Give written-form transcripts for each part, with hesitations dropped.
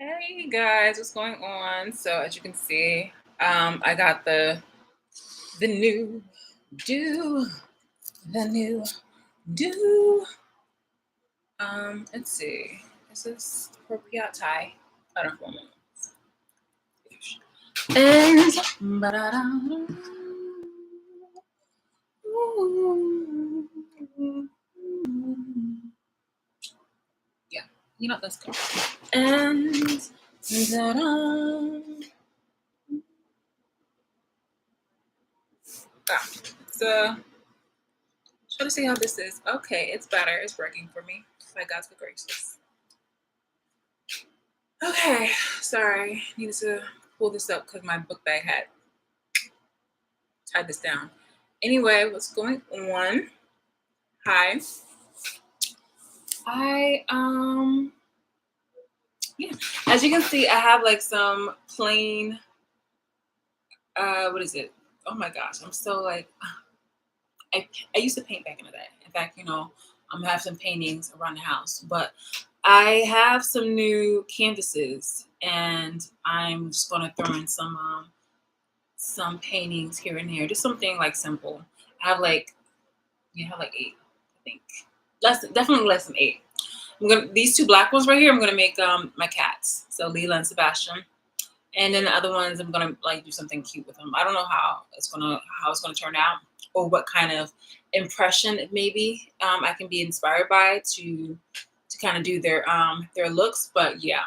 Hey guys, what's going on? So as you can see, I got the new do the new do. Let's see. Is this appropriate tie? Hold on for a moment. And yeah, let's go. And da-da. So try to see how this is. Okay, it's better. It's working for me. By God's good graces. Okay, sorry. Needed to pull this up because my book bag had tied this down. Anyway, what's going on? Hi. Yeah. As you can see, I have like some plain what is it? Oh my gosh, I'm so like I used to paint back in the day. In fact, I'm gonna have some paintings around the house, but I have some new canvases and I'm just gonna throw in some paintings here and there, just something like simple. I have like have like 8, I think. Definitely less than 8. These 2 black ones right here. I'm gonna make my cats, so Leela and Sebastian, and then the other ones I'm gonna like do something cute with them. I don't know how it's gonna turn out or what kind of impression maybe I can be inspired by to kind of do their looks, but yeah.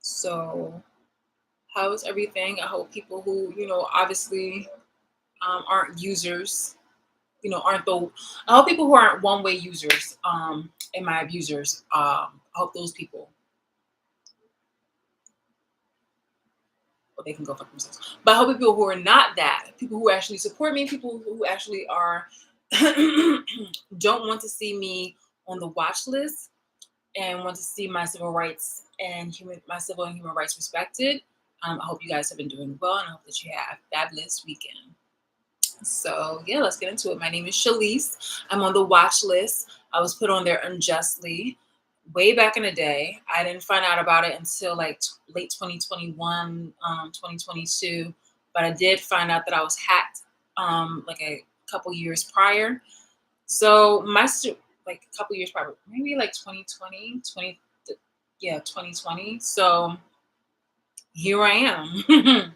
So how's everything? I hope people who obviously aren't users, aren't the I hope people who aren't one-way users and my abusers, I hope those people, well, they can go fuck themselves. But I hope people who are not that, people who actually support me, people who actually are don't want to see me on the watch list and want to see my civil rights and my civil and human rights respected. I hope you guys have been doing well, and I hope that you have a fabulous weekend. So yeah, let's get into it. My name is Shalise. I'm on the watch list. I was put on there unjustly way back in the day. I didn't find out about it until like late 2021, 2022. But I did find out that I was hacked like a couple years prior. So like a couple years prior, maybe like 2020, yeah, 2020. So here I am.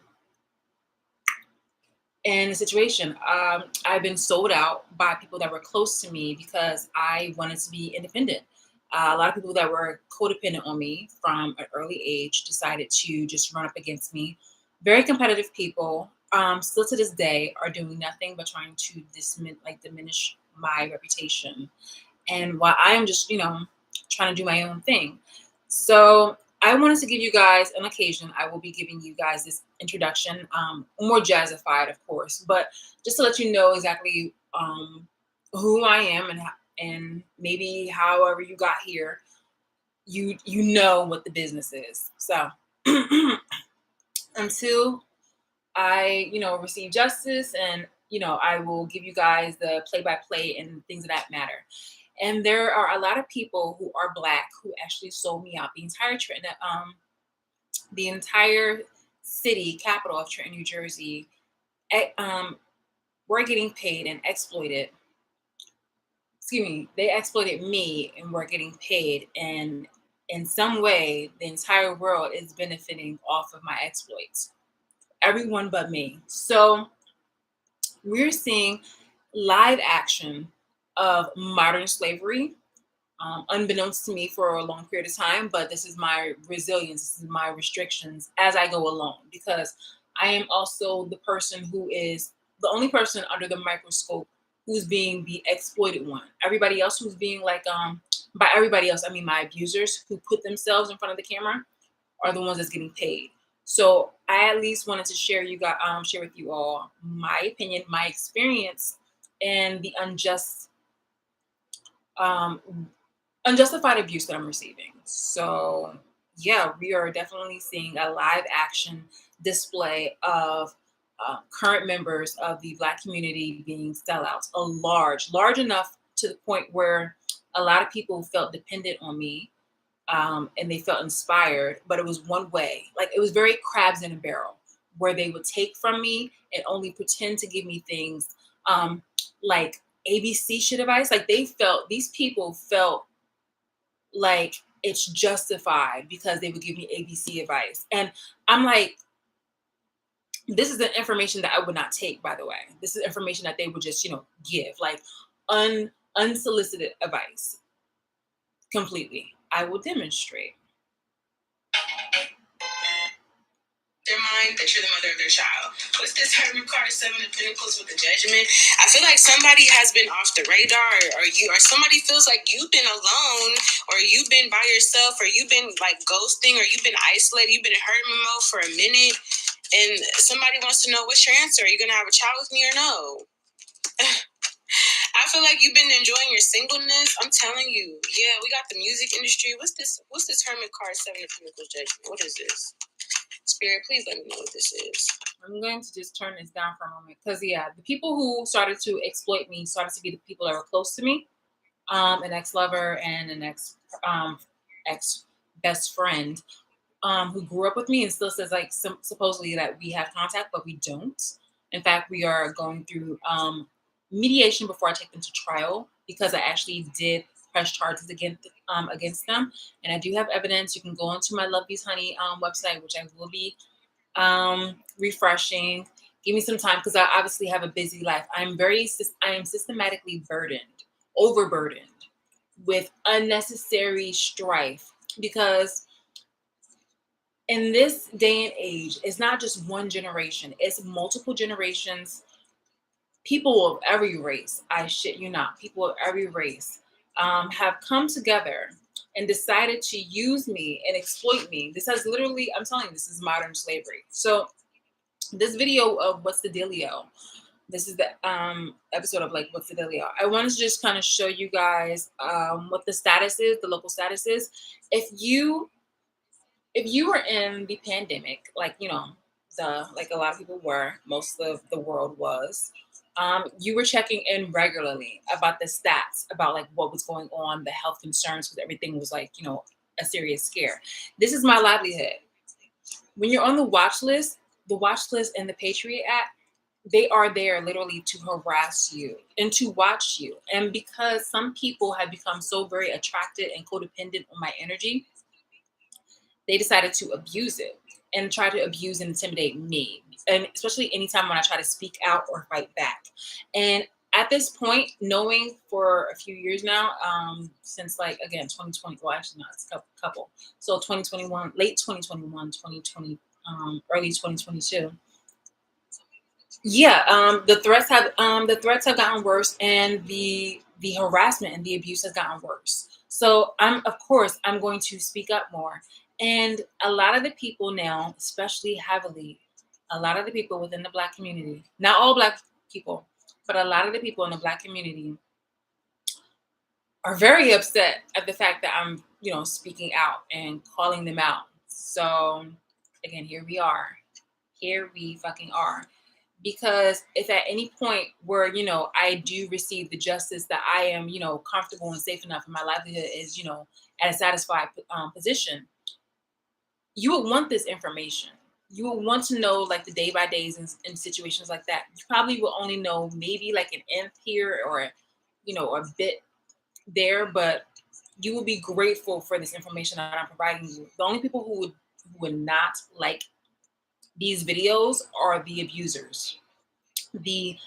In a situation. I've been sold out by people that were close to me because I wanted to be independent. A lot of people that were codependent on me from an early age decided to just run up against me. Very competitive people, still to this day, are doing nothing but trying to diminish my reputation. And while I am just, trying to do my own thing. So I wanted to give you guys an occasion. I will be giving you guys this introduction, more jazzified, of course, but just to let you know exactly who I am and maybe however you got here, you know what the business is. So until I receive justice, and I will give you guys the play-by-play and things of that matter. And there are a lot of people who are Black who actually sold me out. The entire city capital of Trenton, New Jersey, were getting paid and exploited. Excuse me, they exploited me and were getting paid, and in some way, the entire world is benefiting off of my exploits. Everyone but me. So we're seeing live action of modern slavery, unbeknownst to me for a long period of time. But this is my resilience, this is my restrictions as I go along, because I am also the person who is the only person under the microscope who's being the exploited one. Everybody else who's being by everybody else, I mean my abusers who put themselves in front of the camera are the ones that's getting paid. So I at least wanted to share with you all my opinion, my experience, and the um, unjustified abuse that I'm receiving. So yeah, we are definitely seeing a live action display of current members of the Black community being sellouts, large enough to the point where a lot of people felt dependent on me, and they felt inspired, but it was one way. Like it was very crabs in a barrel, where they would take from me and only pretend to give me things like ABC shit advice. Like these people felt like it's justified because they would give me ABC advice. And I'm like, this is the information that I would not take, by the way. This is information that they would just, give, like unsolicited advice completely. I will demonstrate. Their mind that you're the mother of their child. What's this Herman card, Seven of Pentacles with the Judgment? I feel like somebody has been off the radar, or somebody feels like you've been alone, or you've been by yourself, or you've been like ghosting, or you've been isolated, you've been in hermit mode for a minute, and somebody wants to know, what's your answer? Are you gonna have a child with me or no? I feel like you've been enjoying your singleness. I'm telling you, yeah, we got the music industry. What's this Hermit card, Seven of Pentacles Judgment? What is this? Spirit, please let me know what this is. I'm going to just turn this down for a moment because, the people who started to exploit me started to be the people that were close to me, an ex-lover and an ex-best friend who grew up with me and still says, like, supposedly that we have contact, but we don't. In fact, we are going through mediation before I take them to trial because I actually did press charges against them, and I do have evidence. You can go onto my Love These Honey website, which I will be refreshing. Give me some time because I obviously have a busy life. I am systematically overburdened with unnecessary strife, because in this day and age, it's not just one generation, it's multiple generations. People of every race, I shit you not, people of every race have come together and decided to use me and exploit me. This has literally, I'm telling you, this is modern slavery. So this video of What's the Dealie-O, this is the episode of, like, What's the Dealie-O. I wanted to just kind of show you guys what the status is, the local status is. If you were in the pandemic, like, like a lot of people were, most of the world was, you were checking in regularly about the stats, about like what was going on, the health concerns, because everything was like, a serious scare. This is my livelihood. When you're on the watch list and the Patriot Act, they are there literally to harass you and to watch you. And because some people have become so very attracted and codependent on my energy, they decided to abuse it and try to abuse and intimidate me. And especially anytime when I try to speak out or fight back. And at this point, knowing for a few years now, since, like, again, 2020, well, actually not, it's a couple. So 2021, late 2021, 2020, early 2022. Yeah, the threats have gotten worse, and the harassment and the abuse has gotten worse. So I'm going to speak up more. And a lot of the people now, especially heavily, a lot of the people within the Black community, not all Black people, but a lot of the people in the Black community are very upset at the fact that I'm, speaking out and calling them out. So again, here we are. Here we fucking are. Because if at any point where, I do receive the justice that I am, comfortable and safe enough, and my livelihood is, at a satisfied position, you would want this information. You will want to know, like, the day by days in situations like that. You probably will only know maybe like an nth here, or, a bit there, but you will be grateful for this information that I'm providing you. The only people who would not like these videos are the abusers, the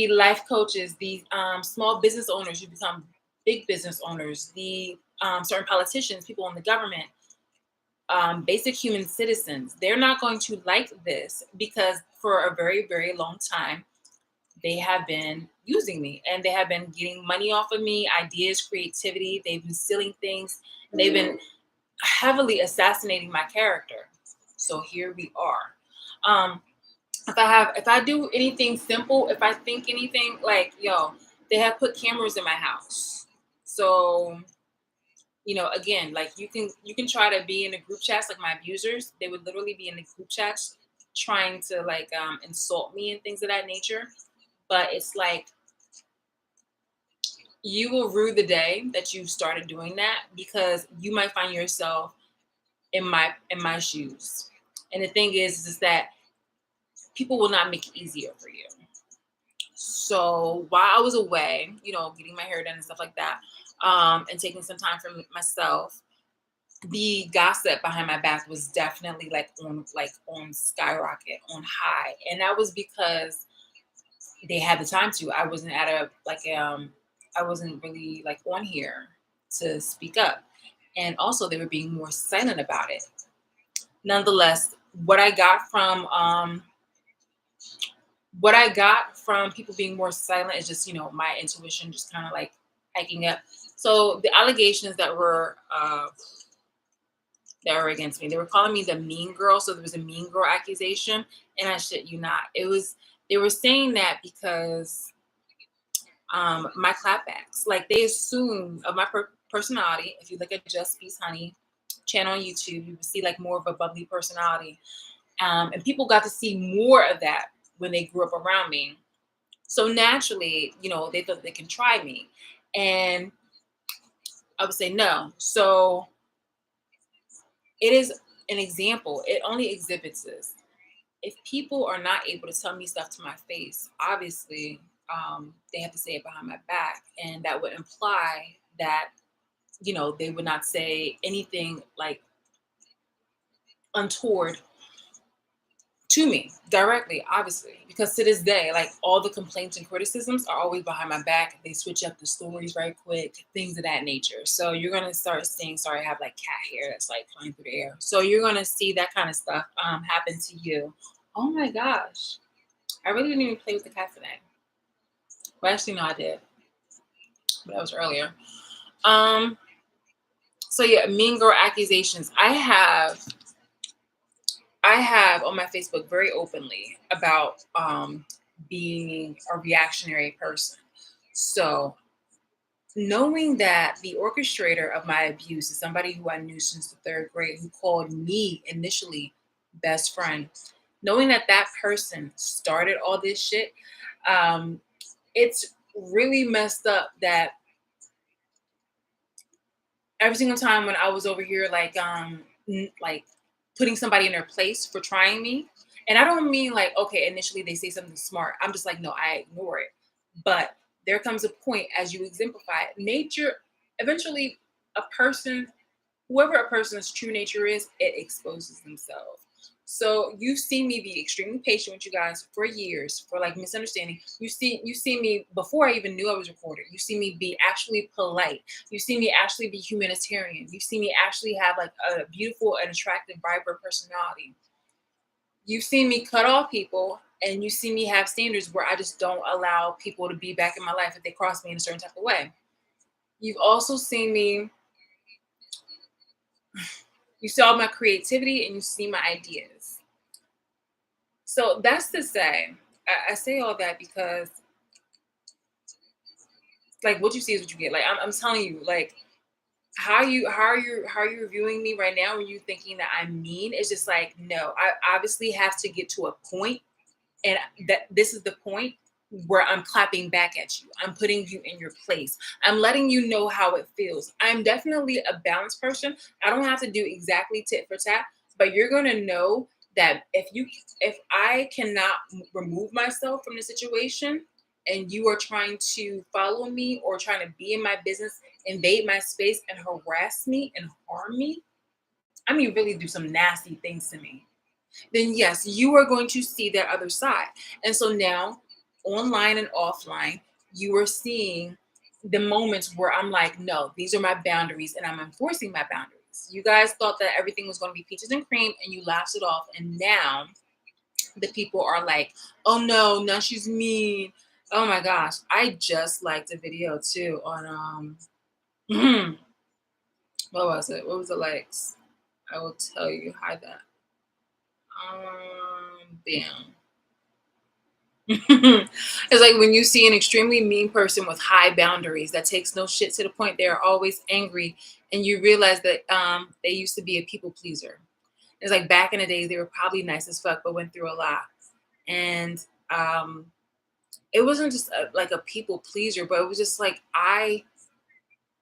life coaches, the small business owners who become big business owners, the certain politicians, people in the government, basic human citizens. They're not going to like this because for a very, very long time, they have been using me and they have been getting money off of me, ideas, creativity. They've been stealing things. They've been heavily assassinating my character. So here we are. If I do anything simple, if I think anything, like, they have put cameras in my house. So, again, like, you can try to be in the group chats, like my abusers, they would literally be in the group chats trying to, like, insult me and things of that nature. But it's like, you will rue the day that you started doing that, because you might find yourself in my shoes. And the thing is that people will not make it easier for you. So while I was away, getting my hair done and stuff like that, and taking some time for myself, the gossip behind my back was definitely like on skyrocket, on high. And that was because they had the time to. I wasn't at a like I wasn't really like on here to speak up. And also they were being more silent about it. Nonetheless, what I got from people being more silent is just, my intuition just kind of like hiking up. So the allegations that were against me, they were calling me the mean girl. So there was a mean girl accusation, and I shit you not, it was they were saying that because my clapbacks, like they assume of my personality. If you look at Just Peace Honey channel on YouTube, you will see like more of a bubbly personality. And people got to see more of that when they grew up around me. So naturally, they thought they can try me. And I would say no. So it is an example. It only exhibits this. If people are not able to tell me stuff to my face, obviously, they have to say it behind my back. And that would imply that, they would not say anything like untoward to me directly, obviously, because to this day, like all the complaints and criticisms are always behind my back. They switch up the stories right quick, things of that nature. So you're gonna start seeing. Sorry, I have like cat hair that's like flying through the air. So you're gonna see that kind of stuff happen to you. Oh my gosh, I really didn't even play with the cat today. Well, actually, no, I did, but that was earlier. Um. So yeah, mean girl accusations. I have on my Facebook very openly about being a reactionary person. So, knowing that the orchestrator of my abuse is somebody who I knew since the third grade, who called me initially best friend, knowing that that person started all this shit, um, it's really messed up that every single time when I was over here, like like putting somebody in their place for trying me, and I don't mean like, okay, initially they say something smart. I'm just like, no, I ignore it. But there comes a point, as you exemplify it, nature. Eventually, a person, whoever a person's true nature is, it exposes themselves. So you've seen me be extremely patient with you guys for years, for like misunderstanding. You see me before I even knew I was recorded. You see me be actually polite. You see me actually be humanitarian. You see me actually have like a beautiful and attractive, vibrant personality. You've seen me cut off people, and you see me have standards where I just don't allow people to be back in my life if they cross me in a certain type of way. You've also seen me. You saw my creativity and you see my ideas. So that's to say, I say all that because, like, what you see is what you get. Like, I'm telling you, like, how you reviewing me right now, when you thinking that I'm mean, it's just like, no, I obviously have to get to a point, and that this is the point where I'm clapping back at you. I'm putting you in your place. I'm letting you know how it feels. I'm definitely a balanced person. I don't have to do exactly tit for tat, but you're going to know that if I cannot remove myself from the situation, and you are trying to follow me or trying to be in my business, invade my space and harass me and harm me, I mean really do some nasty things to me, then yes, you are going to see that other side. And so now, online and offline, you are seeing the moments where I'm like, no, these are my boundaries, and I'm enforcing my boundaries. You guys thought that everything was going to be peaches and cream, and you laughed it off. And now the people are like, oh no, now she's mean. Oh my gosh. I just liked a video too on what was it? What was the likes? I will tell you. Hide that. Bam. It's like when you see an extremely mean person with high boundaries that takes no shit, to the point they're always angry, and you realize that they used to be a people pleaser. It's like back in the days they were probably nice as fuck but went through a lot. And it wasn't just like a people pleaser, but it was just like I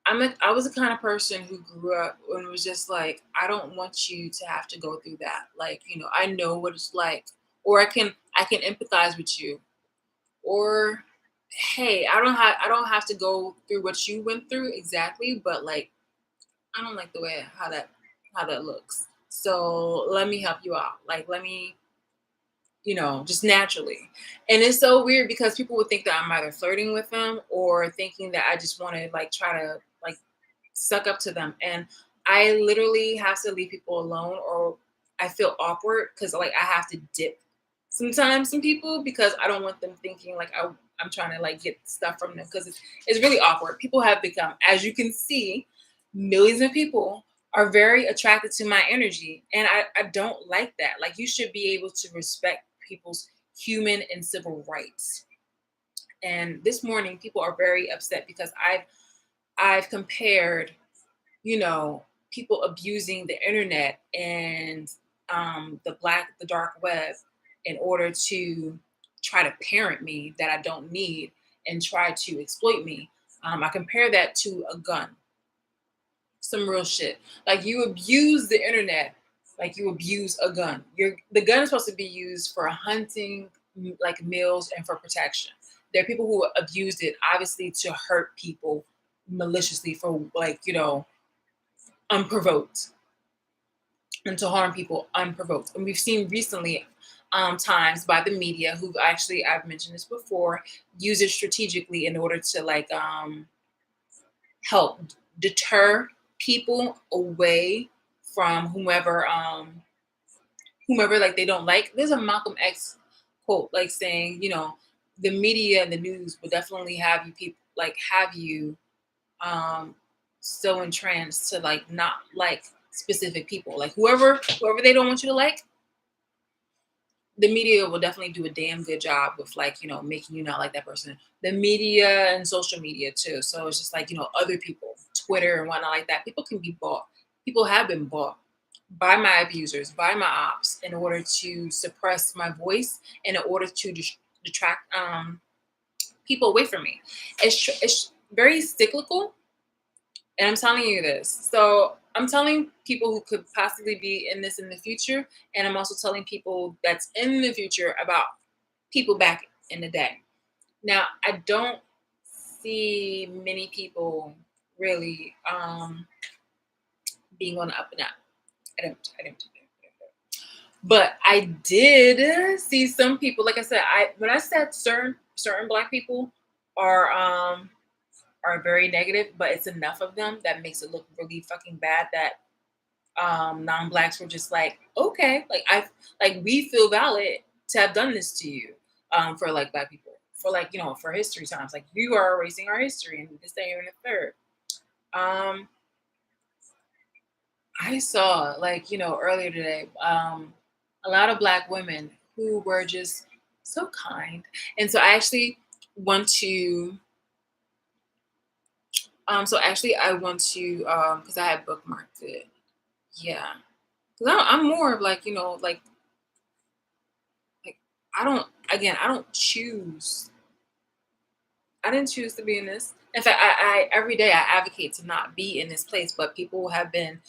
was the kind of person who grew up and was just like, I don't want you to have to go through that. Like, I know what it's like, or I can empathize with you, or hey, I don't have to go through what you went through exactly, but like I don't like the way how that looks. So let me help you out. Like let me just naturally. And it's so weird because people would think that I'm either flirting with them or thinking that I just want to like try to like suck up to them. And I literally have to leave people alone or I feel awkward because like I have to dip sometimes some people because I don't want them thinking like I'm trying to like get stuff from them because it's really awkward. People have become, as you can see, millions of people are very attracted to my energy. And I don't like that. Like you should be able to respect people's human and civil rights. And this morning people are very upset because I've compared, you know, people abusing the internet and the dark web in order to try to parent me that I don't need and try to exploit me. I compare that to a gun, some real shit. Like you abuse the internet, like you abuse a gun. The gun is supposed to be used for hunting, like meals, and for protection. There are people who abused it, obviously, to hurt people maliciously for like unprovoked and to harm people unprovoked. And we've seen recently times by the media who actually, I've mentioned this before, use it strategically in order to like help deter people away from whomever like they don't like. There's a Malcolm X quote like saying, the media and the news will definitely have you um so entranced to like not like specific people. Like whoever they don't want you to like, the media will definitely do a damn good job with like, making you not like that person. The media and social media too. So it's just like, other people, Twitter and whatnot like that. People can be bought. People have been bought by my abusers, by my ops, in order to suppress my voice and in order to detract people away from me. It's very cyclical. And I'm telling you this. So I'm telling people who could possibly be in this in the future. And I'm also telling people that's in the future about people back in the day. Now, I don't see many people really being on the up and up. I don't. But I did see some people, like I said, when I said certain black people are very negative, but it's enough of them that makes it look really fucking bad that non-blacks were just like, okay, like we feel valid to have done this to you, for like black people, for like, for history times, like you are erasing our history and this, that, and the third. I saw like, earlier today, a lot of black women who were just so kind. And so I actually want to I want to because I had bookmarked it. Yeah. Because I'm more of like, like I don't, again, I didn't choose to be in this. In fact, I every day I advocate to not be in this place, but people have been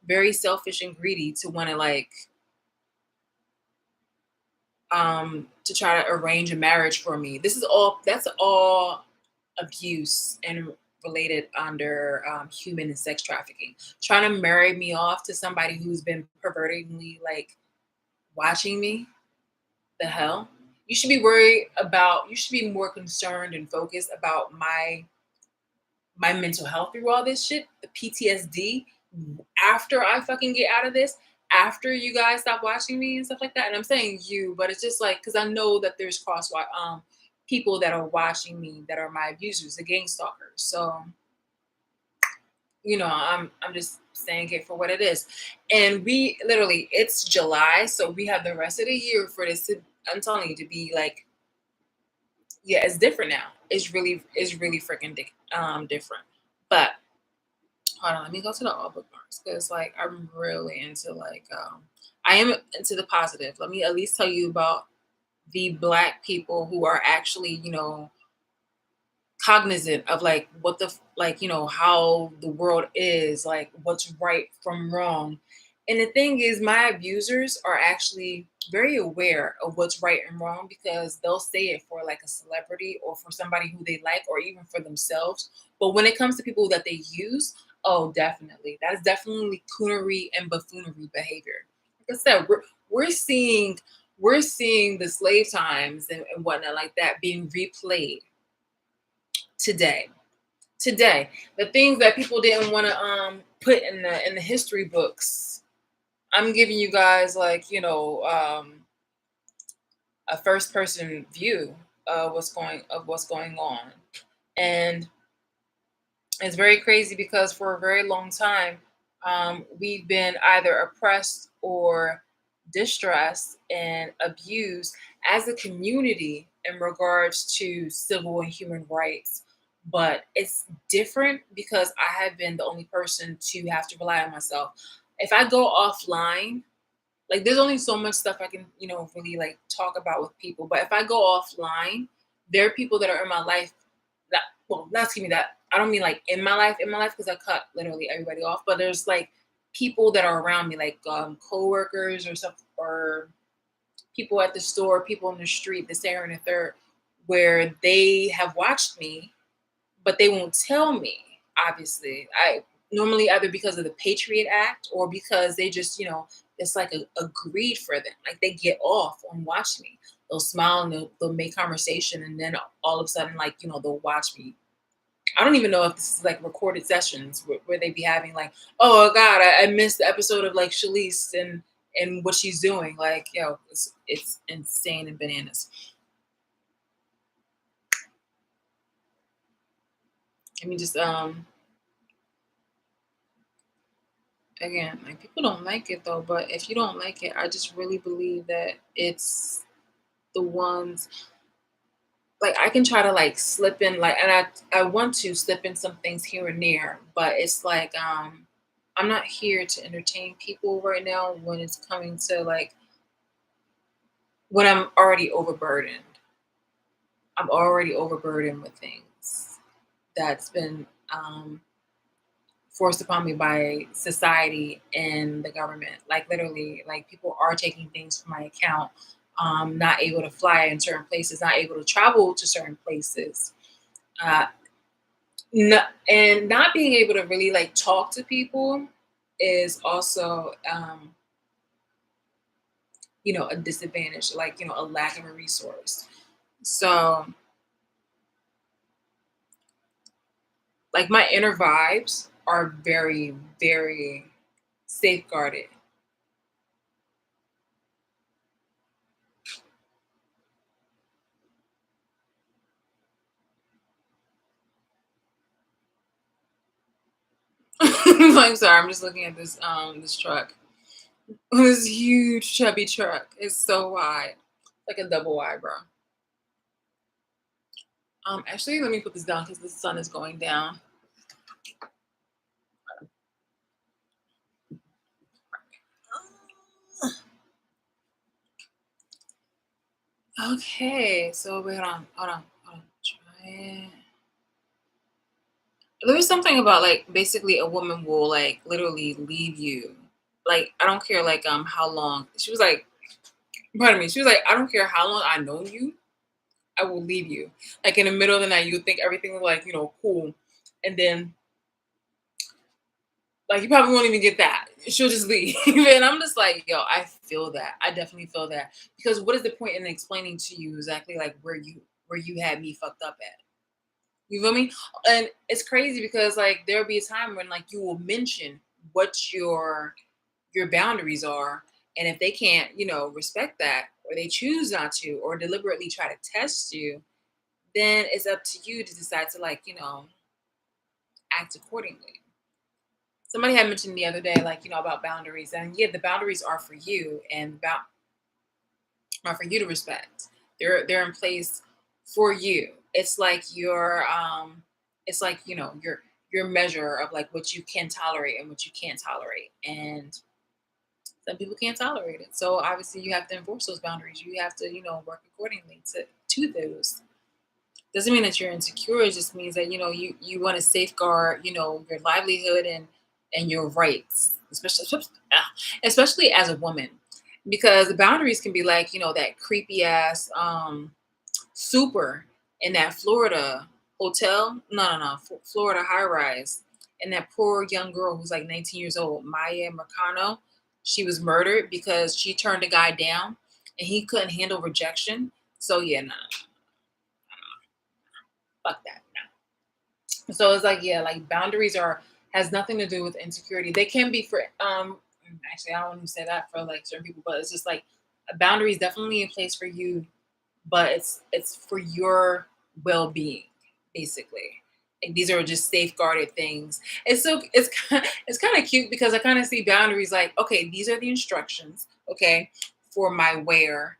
very selfish and greedy to want to like to try to arrange a marriage for me. That's all abuse and related under human and sex trafficking. Trying to marry me off to somebody who's been pervertingly like watching me. The hell? You should be more concerned and focused about my mental health through all this shit, the PTSD after I fucking get out of this, after you guys stop watching me and stuff like that. And I'm saying you, but it's just like because I know that there's people that are watching me that are my abusers, the gang stalkers. So I'm just saying it for what it is. And we literally, it's July, so we have the rest of the year for this to, I'm telling you, to be like, yeah, it's different now. It's really freaking different. But hold on, let me go to the all bookmarks because like I'm really into like I am into the positive. Let me at least tell you about the black people who are actually, cognizant of like what the like how the world is, like what's right from wrong. And the thing is, my abusers are actually very aware of what's right and wrong because they'll say it for like a celebrity or for somebody who they like or even for themselves. But when it comes to people that they use, oh definitely, that is definitely coonery and buffoonery behavior. Like I said, we're seeing the slave times and whatnot like that being replayed today. Today, the things that people didn't want to put in the history books, I'm giving you guys like a first person view of what's going on. And it's very crazy because for a very long time, we've been either oppressed or distressed and abused as a community in regards to civil and human rights. But it's different because I have been the only person to have to rely on myself. If I go offline, like there's only so much stuff I can, really like talk about with people. But if I go offline, there are people that are in my life that, well, not excuse me, that I don't mean like in my life, because I cut literally everybody off. But there's like people that are around me, like coworkers or stuff, or people at the store, people in the street, this, there, and the third, where they have watched me but they won't tell me. Obviously, I normally either because of the Patriot Act or because they just, it's like a greed for them. Like they get off on watching me. They'll smile and they'll make conversation, and then all of a sudden, like they'll watch me. I don't even know if this is like recorded sessions where they be having like, oh God, I missed the episode of like Shalice and what she's doing. Like, it's insane and bananas. Let me just again, like people don't like it though, but if you don't like it, I just really believe that it's the ones, like I can try to like slip in like, and I want to slip in some things here and there, but it's like I'm not here to entertain people right now when it's coming to like when I'm already overburdened. I'm already overburdened with things that's been forced upon me by society and the government. Like literally, like people are taking things from my account, not able to fly in certain places, not able to travel to certain places, uh, and not being able to really like talk to people is also, a disadvantage, like a lack of a resource. So, like my inner vibes are very, very safeguarded. I'm sorry, I'm just looking at this truck. This huge chubby truck. It's so wide. Like a double wide, bro. Actually let me put this down because the sun is going down. Okay, so wait, hold on. Try it. There's something about like basically a woman will like literally leave you. Like I don't care like how long. She was like, pardon me, she was like, I don't care how long I know you, I will leave you. Like in the middle of the night, you would think everything was like, cool. And then like you probably won't even get that. She'll just leave. And I'm just like, yo, I feel that. I definitely feel that. Because what is the point in explaining to you exactly like where you had me fucked up at? You feel me? And it's crazy because like there'll be a time when like you will mention what your boundaries are. And if they can't, respect that, or they choose not to, or deliberately try to test you, then it's up to you to decide to like, act accordingly. Somebody had mentioned the other day, like, about boundaries. And yeah, the boundaries are for you and about are for you to respect. They're in place for you. It's like your measure of like what you can tolerate and what you can't tolerate. And Some people can't tolerate it. So obviously you have to enforce those boundaries. You have to, work accordingly to those. Doesn't mean that you're insecure. It just means that, you want to safeguard, your livelihood and your rights, especially as a woman. Because the boundaries can be like, that creepy ass super in that Florida hotel. No, no, no, Florida high rise. And that poor young girl who's like 19 years old, Maya Mercano, she was murdered because she turned a guy down and he couldn't handle rejection. So yeah, nah, fuck that. Nah. So it's like, yeah, like boundaries are has nothing to do with insecurity. They can be for actually I don't want to say that for like certain people, but it's just like a boundary is definitely in place for you, but it's for your well-being, basically. And these are just safeguarded things. It's kind of cute because I kind of see boundaries like, okay, these are the instructions, okay, for my wear.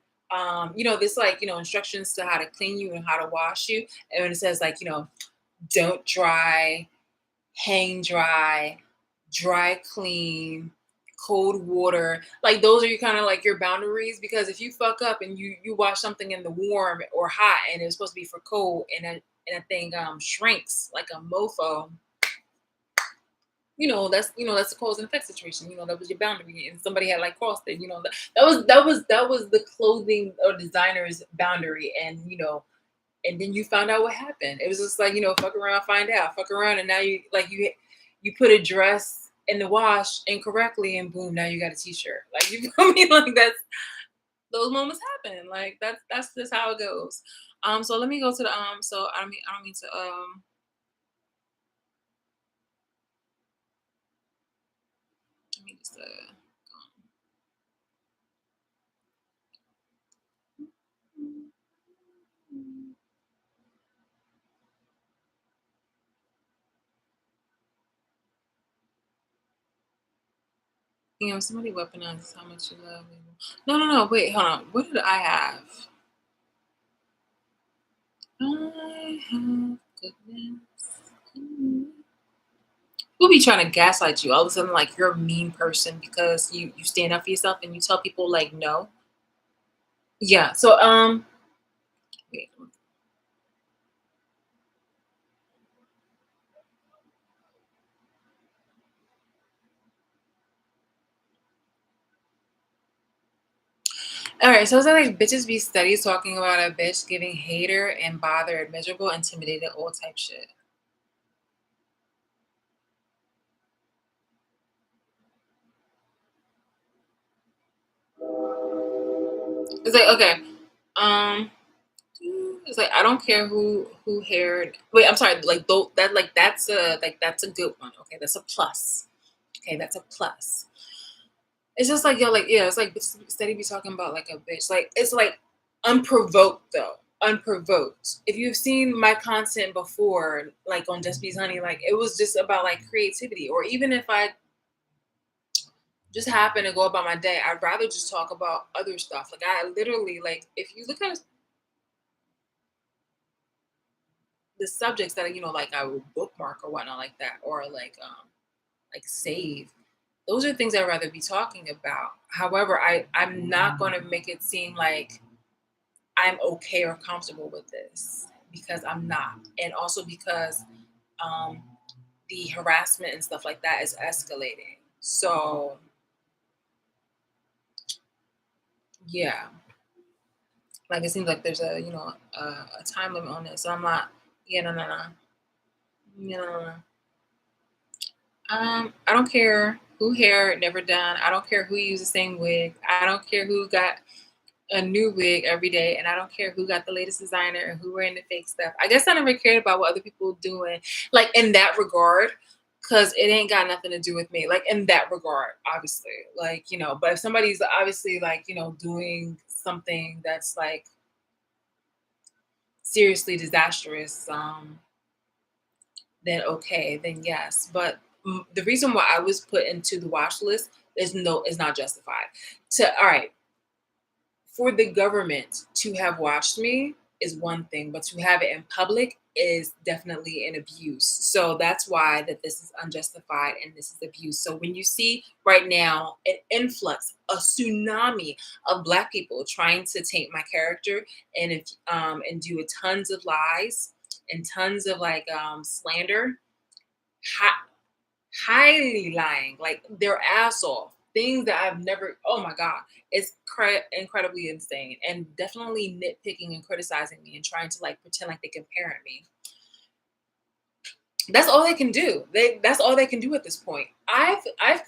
This like, instructions to how to clean you and how to wash you. And when it says like, don't dry, hang dry, dry clean, cold water. Like those are your kind of like your boundaries because if you fuck up and you wash something in the warm or hot and it's supposed to be for cold and a thing shrinks like a mofo, that's a cause and effect situation. That was your boundary and somebody had like crossed it. That was the clothing or designer's boundary and then you found out what happened. It was just like, fuck around, find out, fuck around, and now you put a dress in the wash incorrectly, and boom, now you got a t-shirt. Like you feel me? Like that's those moments happen. Like that's just how it goes. So let me go to the So I don't mean to let me just somebody weaponizes how much you love me. No, no, no. Wait, hold on. What did I have? I have goodness. Who be trying to gaslight you all of a sudden like you're a mean person because you stand up for yourself and you tell people like no. Yeah. So wait. All right. So it's like bitches be studies talking about a bitch giving hater and bothered, miserable, intimidated, all type shit. It's like okay. Um it's like I don't care who haired. Wait, I'm sorry. Like that's a good one. Okay, that's a plus. Okay, that's a plus. It's just like yo, like yeah, it's like bitches steady be talking about like a bitch. Like it's like unprovoked though. Unprovoked. If you've seen my content before, like on Just Be's Honey, like it was just about like creativity. Or even if I just happen to go about my day, I'd rather just talk about other stuff. Like I literally like if you look at the subjects that like I would bookmark or whatnot like that, or like save. Those are things I'd rather be talking about. However, I'm not going to make it seem like I'm okay or comfortable with this because I'm not, and also because um, the harassment and stuff like that is escalating. So yeah, like it seems like there's a time limit on this. So I'm not. Yeah, no, no, no, no, no, no. I don't care who hair never done. I don't care who used the same wig. I don't care who got a new wig every day, and I don't care who got the latest designer and who wearing the fake stuff. I guess I never cared about what other people doing, like in that regard, because it ain't got nothing to do with me. Like in that regard, obviously, like But if somebody's obviously like doing something that's like seriously disastrous, then okay, then yes. But the reason why I was put into the watch list is not justified. All right, for the government to have watched me is one thing, but to have it in public is definitely an abuse. So that's why that this is unjustified and this is abuse. So when you see right now an influx, a tsunami of Black people trying to taint my character and if and do a tons of lies and tons of like slander, highly lying, like their ass off. Things that I've never, oh my God, it's incredibly insane and definitely nitpicking and criticizing me and trying to like pretend like they can parent me. That's all they can do. That's all they can do at this point. I've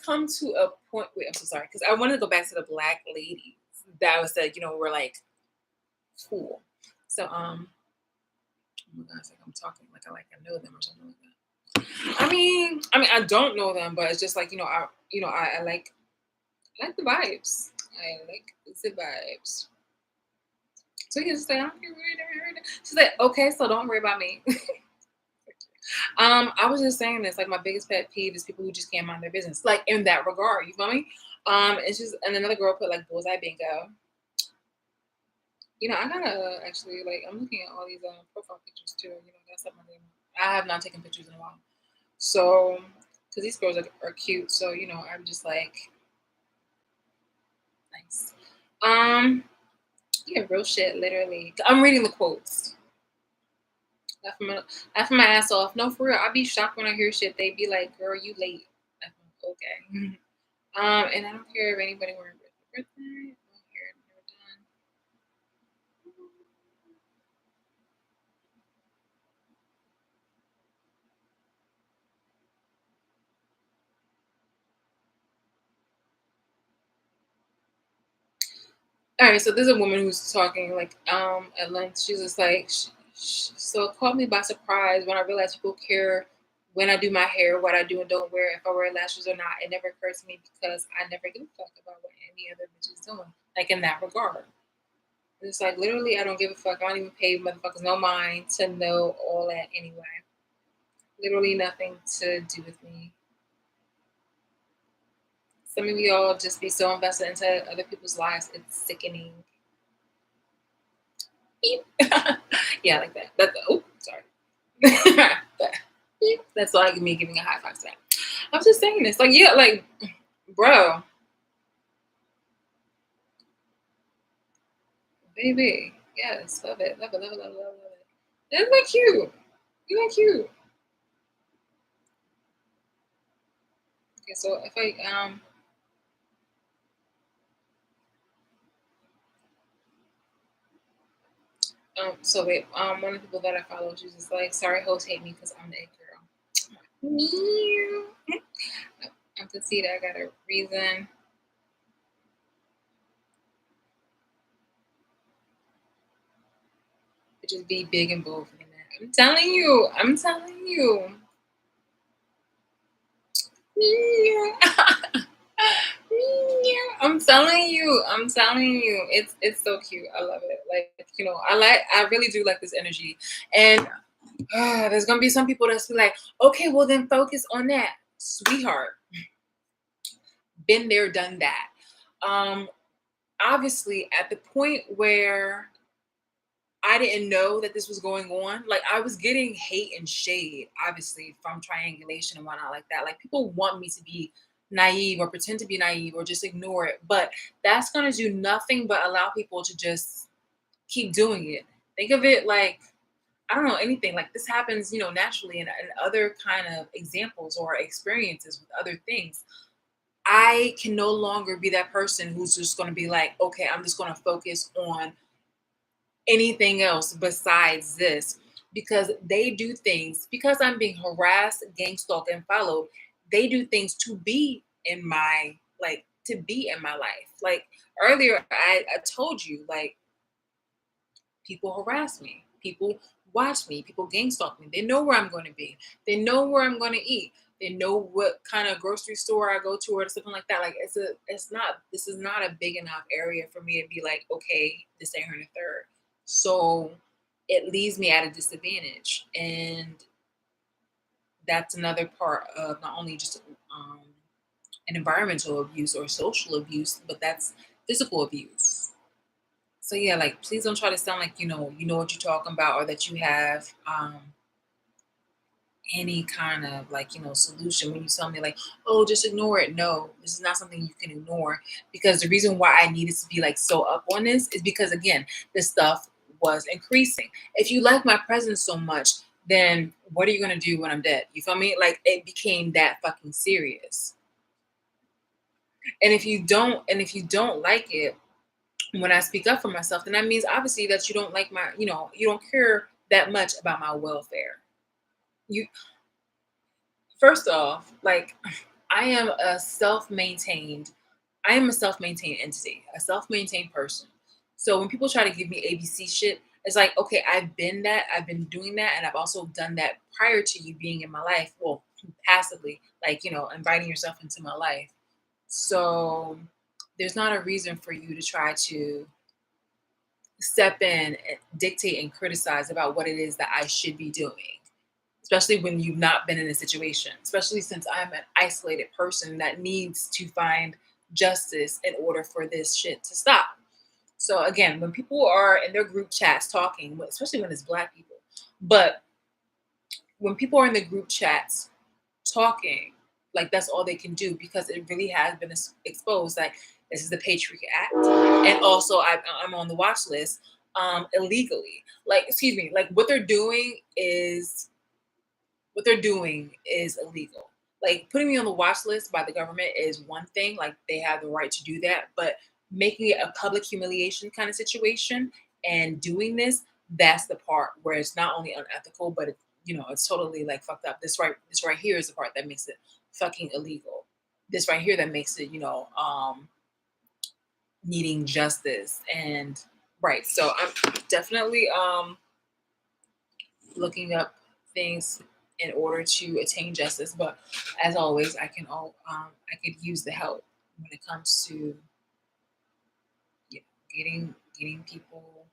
come to a point. Wait, I'm so sorry because I wanted to go back to the Black ladies that was said, we're like cool. So oh my gosh, like I'm talking like I know them or something like that. I don't know them, but it's just like I like the vibes. I like the vibes. So he just like, I don't care what you heard. She's like, okay, so don't worry about me. I was just saying this, like my biggest pet peeve is people who just can't mind their business. Like in that regard, you feel me? It's just and another girl put like bullseye bingo. I gotta actually like I'm looking at all these profile pictures too. That's something I have not taken pictures in a while. So, because these girls are cute, so I'm just like nice. Yeah, real shit, literally. I'm reading the quotes. Laughing my ass off. No, for real. I be shocked when I hear shit. They be like, "Girl, you late." I'm like, okay. And I don't care if anybody wearing birthday. I don't care. Never done. All right, so there's a woman who's talking like at length. She's just like, so it caught me by surprise when I realized people care when I do my hair, what I do and don't wear, if I wear lashes or not. It never occurs to me because I never give a fuck about what any other bitch is doing. Like in that regard, it's like literally I don't give a fuck. I don't even pay motherfuckers no mind to know all that anyway. Literally nothing to do with me. Some of y'all just be so invested into other people's lives. It's sickening. Yeah, like that. That's oh, sorry. That's like me giving a high five to that. I'm just saying this, like, yeah, like, bro, baby, yes, love it, love it, love it, love it, love it, love it. Isn't that cute? Isn't that cute? Okay, so if I so wait, one of the people that I follow, she's just like, sorry, hoes hate me because I'm the it girl. Meow. I can see that I got a reason. Just be big and bold for that. I'm telling you. I'm telling you. I'm telling you. I'm telling you. It's so cute. I love it. Like I really do like this energy. And there's gonna be some people that's be like, okay, well then focus on that, sweetheart. Been there, done that. Um, Obviously, at the point where I didn't know that this was going on. Like I was getting hate and shade, obviously, from triangulation and whatnot like that. Like people want me to be naive or pretend to be naive or just ignore it. But that's gonna do nothing but allow people to just keep doing it. Think of it like I don't know anything like this happens, naturally in other kind of examples or experiences with other things. I can no longer be that person who's just going to be like, okay, I'm just going to focus on anything else besides this because they do things because I'm being harassed, gang stalked, and followed. They do things to be in my life. Like earlier, I told you like people harass me, people watch me, people gang stalk me. They know where I'm going to be. They know where I'm going to eat. They know what kind of grocery store I go to or something like that. Like this is not a big enough area for me to be like, okay, this ain't her in a third. So it leaves me at a disadvantage. And that's another part of not only just an environmental abuse or social abuse, but that's physical abuse. So yeah, like please don't try to sound like you know what you're talking about or that you have any kind of like, solution when you tell me like, oh, just ignore it. No, this is not something you can ignore, because the reason why I needed to be like so up on this is because, again, this stuff was increasing. If you like my presence so much, then what are you going to do when I'm dead? You feel me? Like, it became that fucking serious. And if you don't like it when I speak up for myself, then that means obviously that you don't like my, you don't care that much about my welfare. You First off, like, I am a self-maintained, I am a self-maintained entity, a self-maintained person. So when people try to give me ABC shit, it's like, okay, I've been doing that, and I've also done that prior to you being in my life. Well, passively, like, inviting yourself into my life. So there's not a reason for you to try to step in and dictate and criticize about what it is that I should be doing, especially when you've not been in a situation, especially since I'm an isolated person that needs to find justice in order for this shit to stop. So again, when people are in their group chats talking, especially when it's black people, but when people are in the group chats talking, like, that's all they can do, because it really has been exposed like this is the Patriot Act, and also I'm on the watch list illegally. Like, excuse me, like, what they're doing is illegal. Like, putting me on the watch list by the government is one thing, like, they have the right to do that, but making it a public humiliation kind of situation and doing this, that's the part where it's not only unethical, but it's totally like fucked up. This right here is the part that makes it fucking illegal. This right here that makes it, needing justice. And right. So I'm definitely looking up things in order to attain justice. But as always, I could use the help when it comes to, getting people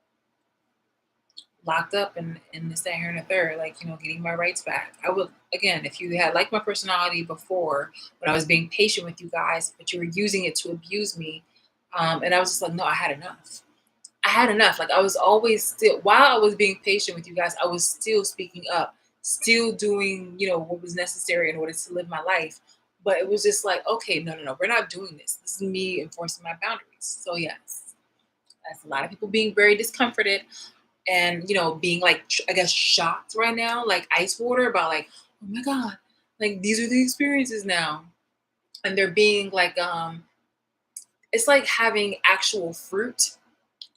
locked up in this, that, here, and the third, like, getting my rights back. I would, again, if you had liked my personality before, when I was being patient with you guys, but you were using it to abuse me, and I was just like, no, I had enough. I had enough. Like, I was always still, while I was being patient with you guys, I was still speaking up, still doing, what was necessary in order to live my life. But it was just like, okay, no, no, no, we're not doing this. This is me enforcing my boundaries. So yes, that's a lot of people being very discomforted and, being like, I guess, shocked right now, like ice water, about like, oh my God, like, these are the experiences now. And they're being like, it's like having actual fruit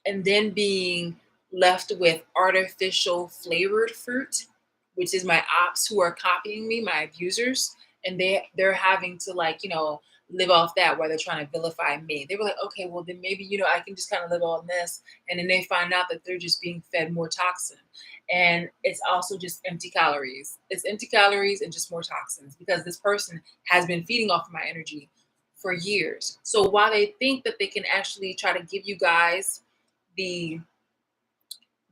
and then being left with artificial flavored fruit, which is my ops who are copying me, my abusers, and they're having to, like, live off that, while they're trying to vilify me. They were like, okay, well then maybe, I can just kind of live on this, and then they find out that they're just being fed more toxin, and it's also just empty calories. It's empty calories and just more toxins, because this person has been feeding off of my energy for years. So while they think that they can actually try to give you guys the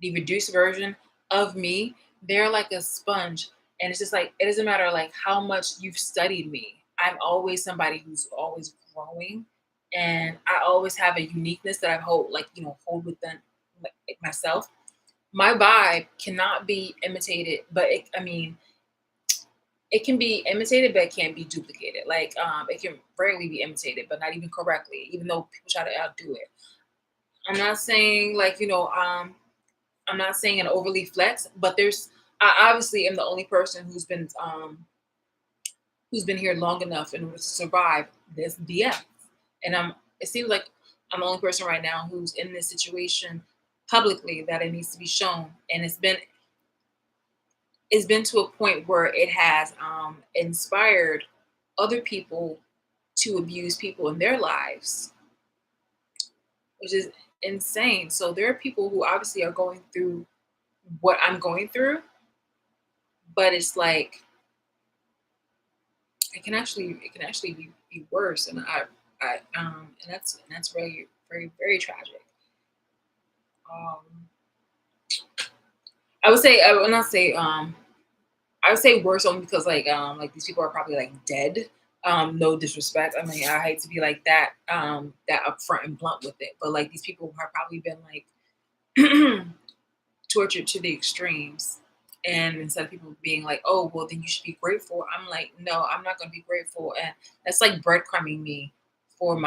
reduced version of me, they're like a sponge. And it's just like, it doesn't matter like how much you've studied me. I'm always somebody who's always growing, and I always have a uniqueness that I hold, like, hold within, like, myself. My vibe cannot be imitated, but it can be imitated, but it can't be duplicated. Like, it can rarely be imitated, but not even correctly, even though people try to outdo it. I'm not saying like, I'm not saying an overly flex, but I obviously am the only person who's been here long enough in order to survive this BS. And it seems like I'm the only person right now who's in this situation publicly that it needs to be shown. And it's been to a point where it has inspired other people to abuse people in their lives, which is insane. So there are people who obviously are going through what I'm going through, but it's like, it can actually be worse, and that's very, very, very tragic. Um, I would say worse only because, like these people are probably like dead. No disrespect. I mean, I hate to be like that, that upfront and blunt with it, but like these people have probably been like tortured to the extremes. And instead of people being like, oh, well, then you should be grateful, I'm like, no, I'm not going to be grateful. And that's like breadcrumbing me for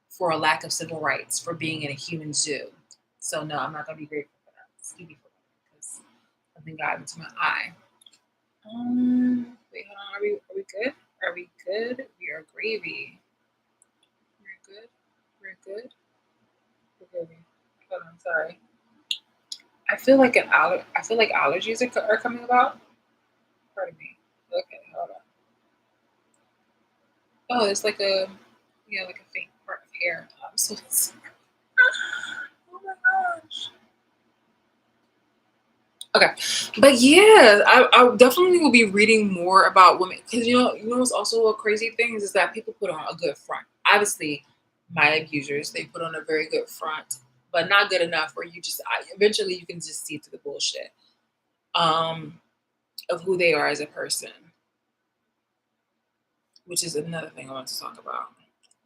for a lack of civil rights, for being in a human zoo. So no, I'm not going to be grateful for that. Excuse me for that, because something got into my eye. Wait, hold on. Are we good? Are we good? We are gravy. We're good. We're good. We're gravy. Hold on. Sorry. I feel like allergies are coming about. Pardon me. Okay, hold on. Oh, it's like a yeah, like a faint part of hair. I'm so sorry. Oh my gosh. Okay, but yeah, I definitely will be reading more about women, because you know what's also a crazy thing is that people put on a good front. Obviously, my abusers, they put on a very good front, but not good enough where eventually you can just see through the bullshit um of who they are as a person, which is another thing I want to talk about.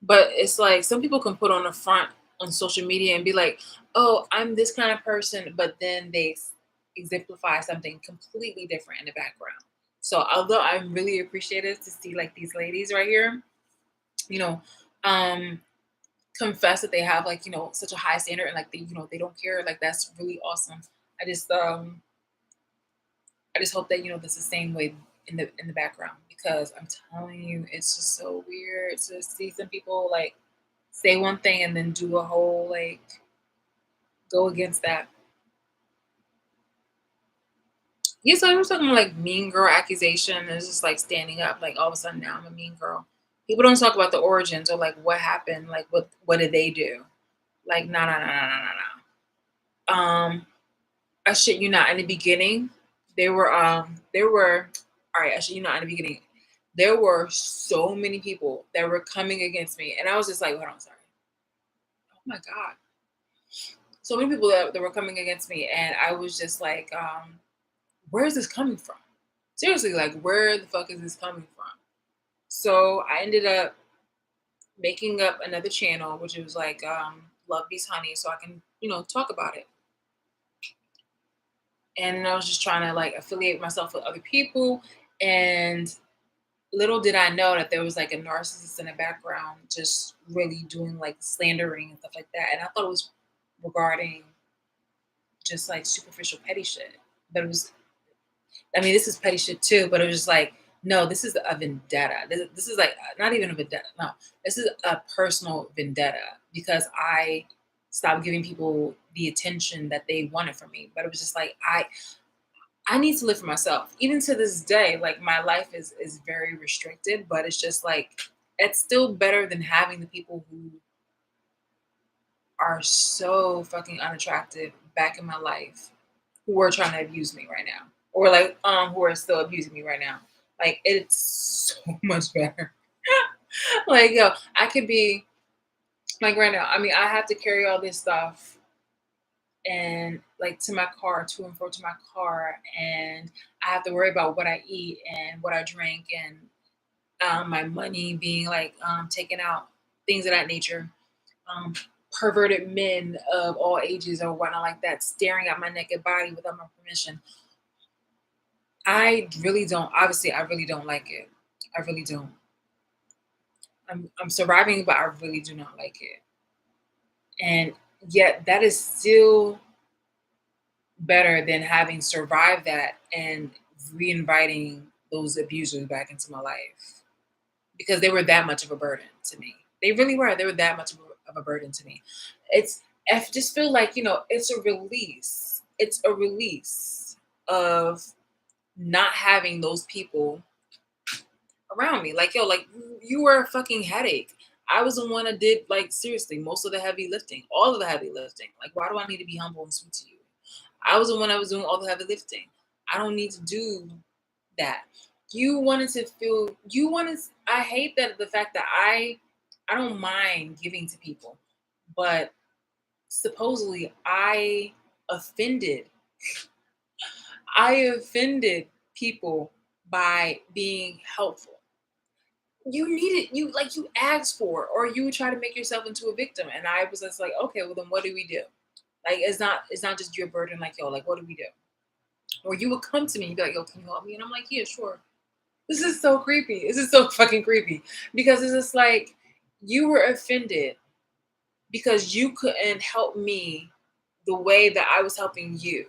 But it's like some people can put on a front on social media and be like, "Oh, I'm this kind of person," but then exemplify something completely different in the background. So, although I'm really appreciative to see like these ladies right here, you know, um, confess that they have like such a high standard, and like they don't care. Like that's really awesome. I just um I just hope that that's the same way in the background, because I'm telling you, it's just so weird to see some people like say one thing and then do a whole like go against that. Yeah, so I was talking like mean girl accusation. It's just like standing up, like all of a sudden now I'm a mean girl. People don't talk about the origins or like what happened, like what did they do? Like no no no no no no no. I shit you not. In the beginning, there were all right. I shit you not. In the beginning, there were so many people that were coming against me, and I was just like, hold on, sorry. Oh my god, so many people that were coming against me, and I was just like, where is this coming from? Seriously, like where the fuck is this coming from? So I ended up making up another channel, which was like Love Beast Honey, so I can talk about it. And I was just trying to like affiliate myself with other people, and little did I know that there was like a narcissist in the background just really doing like slandering and stuff like that. And I thought it was regarding just like superficial petty shit. But it was, I mean, this is petty shit too, but it was just like, no, this is a vendetta. This is like not even a vendetta. No, this is a personal vendetta because I stopped giving people the attention that they wanted from me. But it was just like, I need to live for myself. Even to this day, like my life is very restricted, but it's just like it's still better than having the people who are so fucking unattractive back in my life who are trying to abuse me right now. Or like who are still abusing me right now. Like it's so much better. Like yo, I could be like right now. I mean, I have to carry all this stuff and like to my car, to and fro to my car, and I have to worry about what I eat and what I drink, and my money being like taken out, things of that nature. Um, Perverted men of all ages or whatnot like that staring at my naked body without my permission. I really don't. Obviously, I really don't like it. I really don't. I'm surviving, but I really do not like it. And yet, that is still better than having survived that and re-inviting those abusers back into my life, because they were that much of a burden to me. They really were. They were that much of a burden to me. It's I just feel like it's a release. It's a release of not having those people around me. Like yo, like you were a fucking headache. I was the one that did like seriously most of the heavy lifting, all of the heavy lifting. Like why do I need to be humble and sweet to you? I was the one that was doing all the heavy lifting. I don't need to do that. You wanted to feel you wanted I hate that the fact that I don't mind giving to people, but supposedly offended I offended people by being helpful. You needed you asked for it, or you try to make yourself into a victim, and I was just like, okay, well then what do we do? Like it's not just your burden, like yo, like what do we do? Or you would come to me and be like, yo, can you help me? And I'm like, yeah, sure. This is so creepy. This is so fucking creepy. Because it's just like you were offended because you couldn't help me the way that I was helping you.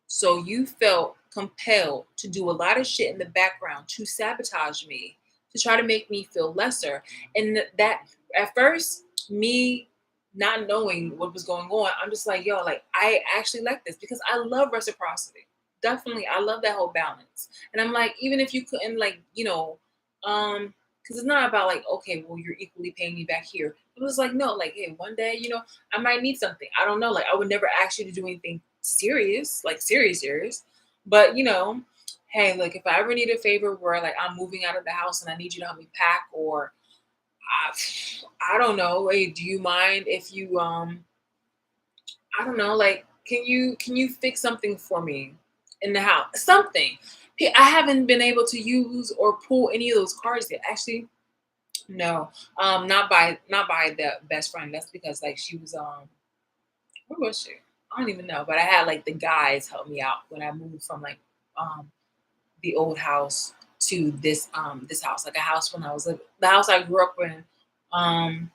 So you felt compelled to do a lot of shit in the background to sabotage me, to try to make me feel lesser. And that at first, me not knowing what was going on, I'm just like, yo, like I actually like this because I love reciprocity. Definitely, I love that whole balance. And I'm like, even if you couldn't, like, because it's not about like, okay, well, you're equally paying me back here. It was like, no, like, hey, one day, I might need something. I don't know. Like, I would never ask you to do anything serious, like serious, serious. But hey, like if I ever need a favor where like I'm moving out of the house and I need you to help me pack, or I don't know, hey, do you mind if you I don't know, like can you fix something for me in the house? Something. I haven't been able to use or pull any of those cards yet. Actually, no. Not by the best friend. That's because like she was where was she? I don't even know. But I had like the guys help me out when I moved from like um the old house to this house. Like a house when I was the house I grew up in, um,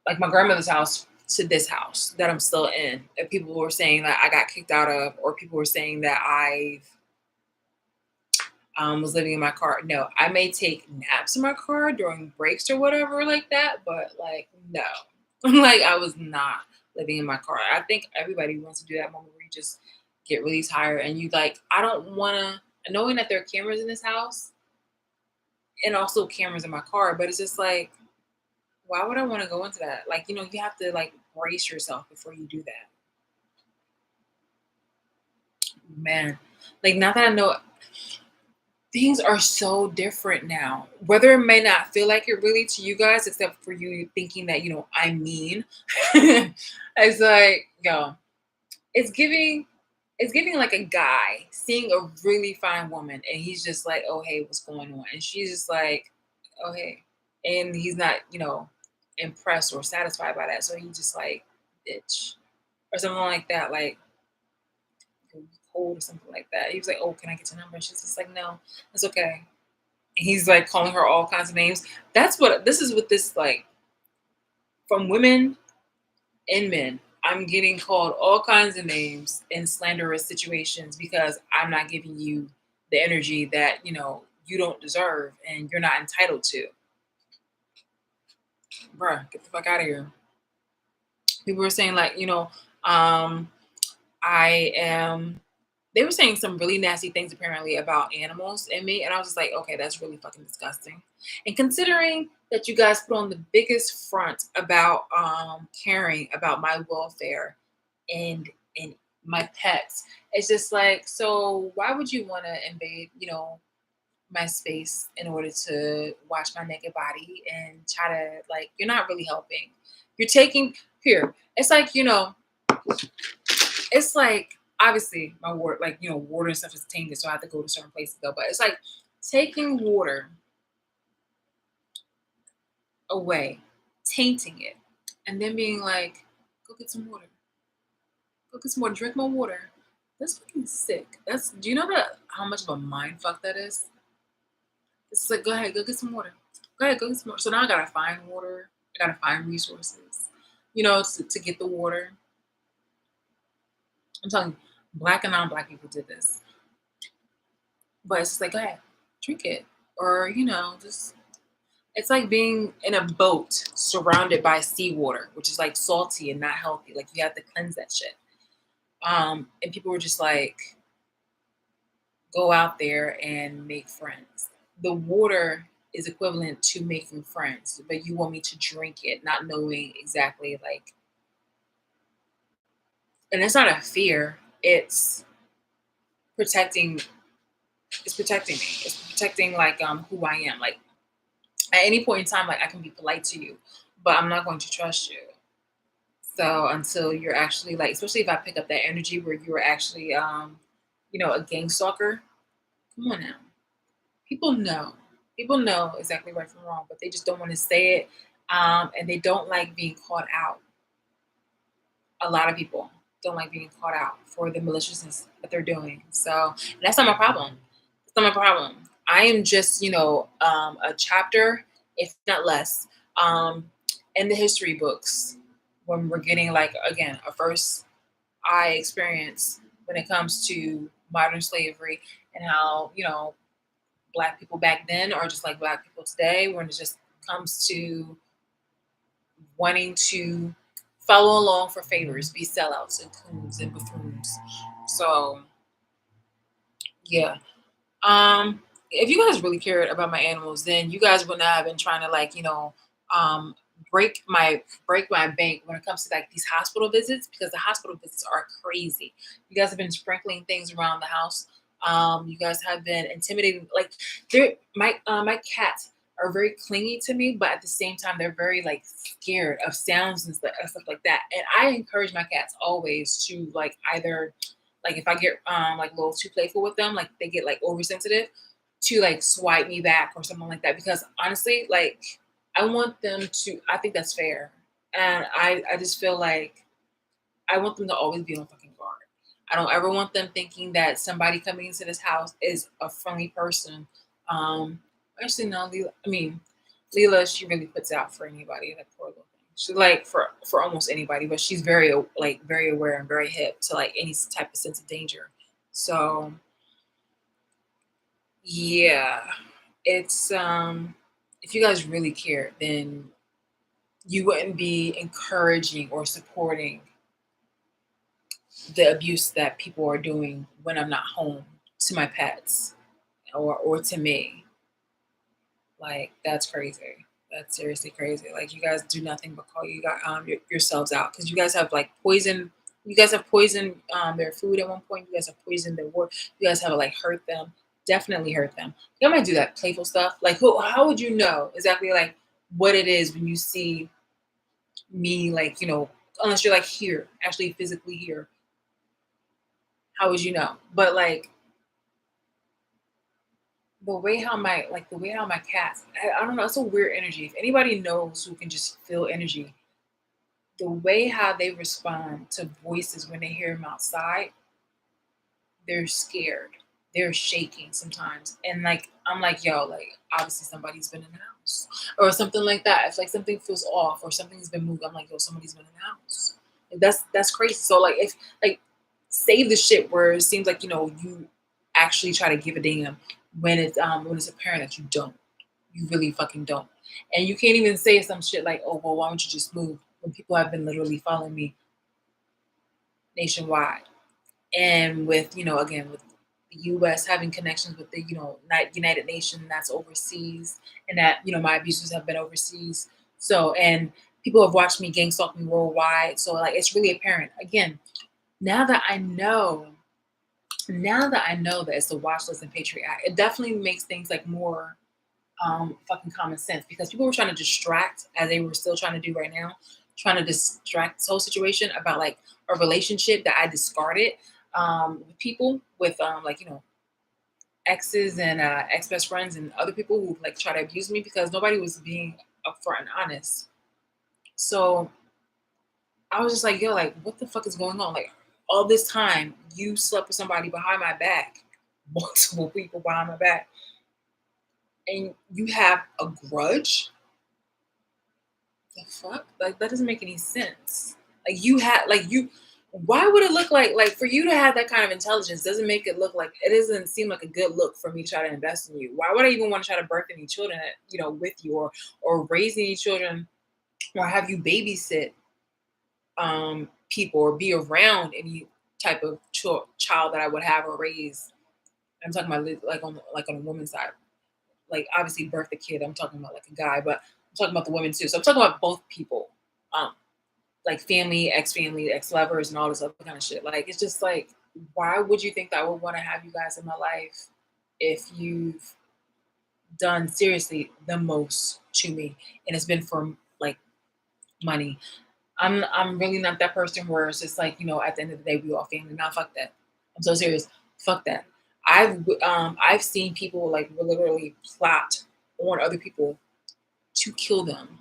like my grandmother's house to this house that I'm still in. And people were saying that I got kicked out of, or people were saying that I was living in my car. No, I may take naps in my car during breaks or whatever like that, but like no, like I was not living in my car. I think everybody wants to do that moment where you just get really tired and you like. I don't want to. Knowing that there are cameras in this house and also cameras in my car, but it's just like, why would I want to go into that? Like, you have to like brace yourself before you do that. Man, like now that I know things are so different now. Whether it may not feel like it really to you guys, except for you thinking that, I mean, it's like, yo, it's giving it's giving like a guy seeing a really fine woman and he's just like, oh hey, what's going on? And she's just like, oh hey. And he's not, impressed or satisfied by that. So he's just like, bitch. Or something like that, like cold or something like that. He was like, oh, can I get your number? And she's just like, no, it's okay. He's like calling her all kinds of names. This is what this like from women and men. I'm getting called all kinds of names in slanderous situations because I'm not giving you the energy that you don't deserve and you're not entitled to. Bruh, get the fuck out of here. People were saying like, um, I am they were saying some really nasty things apparently about animals and me, and I was just like, okay, that's really fucking disgusting. And considering that you guys put on the biggest front about caring about my welfare and and my pets, it's just like, so why would you want to invade, my space in order to watch my naked body and try to like you're not really helping. You're taking here. It's like, it's like obviously my water, like water and stuff is tainted, so I have to go to certain places though. But it's like taking water away, tainting it, and then being like, "Go get some water. Go get some water. Drink more water." That's fucking sick. Do you know that how much of a mind fuck that is? It's like, go ahead, go get some water. Go ahead, go get some water. So now I gotta find water. I gotta find resources, to get the water. I'm telling you, black and non-black people did this. But it's just like, go ahead, drink it. Or, just it's like being in a boat surrounded by seawater, which is like salty and not healthy. Like you have to cleanse that shit. And people were just like, go out there and make friends. The water is equivalent to making friends, but you want me to drink it, not knowing exactly like, and it's not a fear, protecting it's protecting me. It's protecting like who I am. Like at any point in time, like I can be polite to you, but I'm not going to trust you. So until you're actually like, especially if I pick up that energy where you're actually a gang stalker, come on now. People know. People know exactly right from wrong, but they just don't want to say it. And they don't like being called out. A lot of people. don't like being caught out for the maliciousness that they're doing. So that's not my problem. That's not my problem. I am just, a chapter, if not less, um, in the history books when we're getting like again a first eye experience when it comes to modern slavery and how black people back then are just like black people today when it just comes to wanting to follow along for favors, be sellouts and coons and buffoons. So yeah. If you guys really cared about my animals, then you guys would not have been trying to um break my bank when it comes to like these hospital visits because the hospital visits are crazy. You guys have been sprinkling things around the house. You guys have been intimidating. Like my cats are very clingy to me, but at the same time they're very like scared of sounds and stuff like that. And I encourage my cats always to like either like if I get like a little too playful with them, like they get like oversensitive, to like swipe me back or something like that. Because honestly, like I want them to. I think that's fair, and I just feel like I want them to always be on fucking guard. I don't ever want them thinking that somebody coming into this house is a friendly person. Um, Actually, no, Leela. I mean, Leela, she really puts out for anybody. That poor little thing. She like for almost anybody, but she's very aware and very hip to like any type of sense of danger. So yeah, it's if you guys really care, then you wouldn't be encouraging or supporting the abuse that people are doing when I'm not home to my pets or to me. Like that's crazy. That's seriously crazy. Like you guys do nothing but call yourselves out because you guys have like poison. You guys have poisoned their food at one point. You guys have poisoned their work. You guys have like hurt them. Definitely hurt them. You might do that playful stuff. Like how would you know exactly like what it is when you see me like unless you're like here actually physically here? How would you know? But like the way how my cats, I don't know, it's a weird energy. If anybody knows who can just feel energy, the way how they respond to voices when they hear them outside, they're scared. They're shaking sometimes. And like I'm like, yo, like obviously somebody's been in the house. Or something like that. If like something feels off or something's been moved, I'm like, yo, somebody's been in the house. Like, that's crazy. So like if like save the shit where it seems like, you actually try to give a damn when it's apparent that you don't. You really fucking don't. And you can't even say some shit like, oh well, why don't you just move when people have been literally following me nationwide. And with again with the U.S. having connections with the United Nations that's overseas, and that my abusers have been overseas. So and people have watched me gang stalk me worldwide. So like it's really apparent. Again, now that I know, that it's the watch list and Patriot Act, it definitely makes things like more fucking common sense because people were trying to distract as they were still trying to do right now, trying to distract this whole situation about like a relationship that I discarded with people with exes and ex best friends and other people who like try to abuse me because nobody was being upfront and honest. So I was just like, yo, like what the fuck is going on? Like all this time you slept with somebody behind my back, multiple people behind my back, and you have a grudge. The fuck? Like that doesn't make any sense. Like you had like you why would it look like for you to have that kind of intelligence doesn't make it look like it doesn't seem like a good look for me to try to invest in you. Why would I even want to try to birth any children with you or raise any children or have you babysit people or be around any type of child that I would have or raise. I'm talking about like on a woman's side. Like obviously birth a kid. I'm talking about like a guy, but I'm talking about the women too. So I'm talking about both people. Um, like family, ex-lovers, and all this other kind of shit. Like it's just like, why would you think that I would want to have you guys in my life if you've done seriously the most to me and it's been for like money? I'm really not that person where it's just like, at the end of the day we all family. Nah, fuck that. I'm so serious. Fuck that. I've seen people like literally plot on other people to kill them.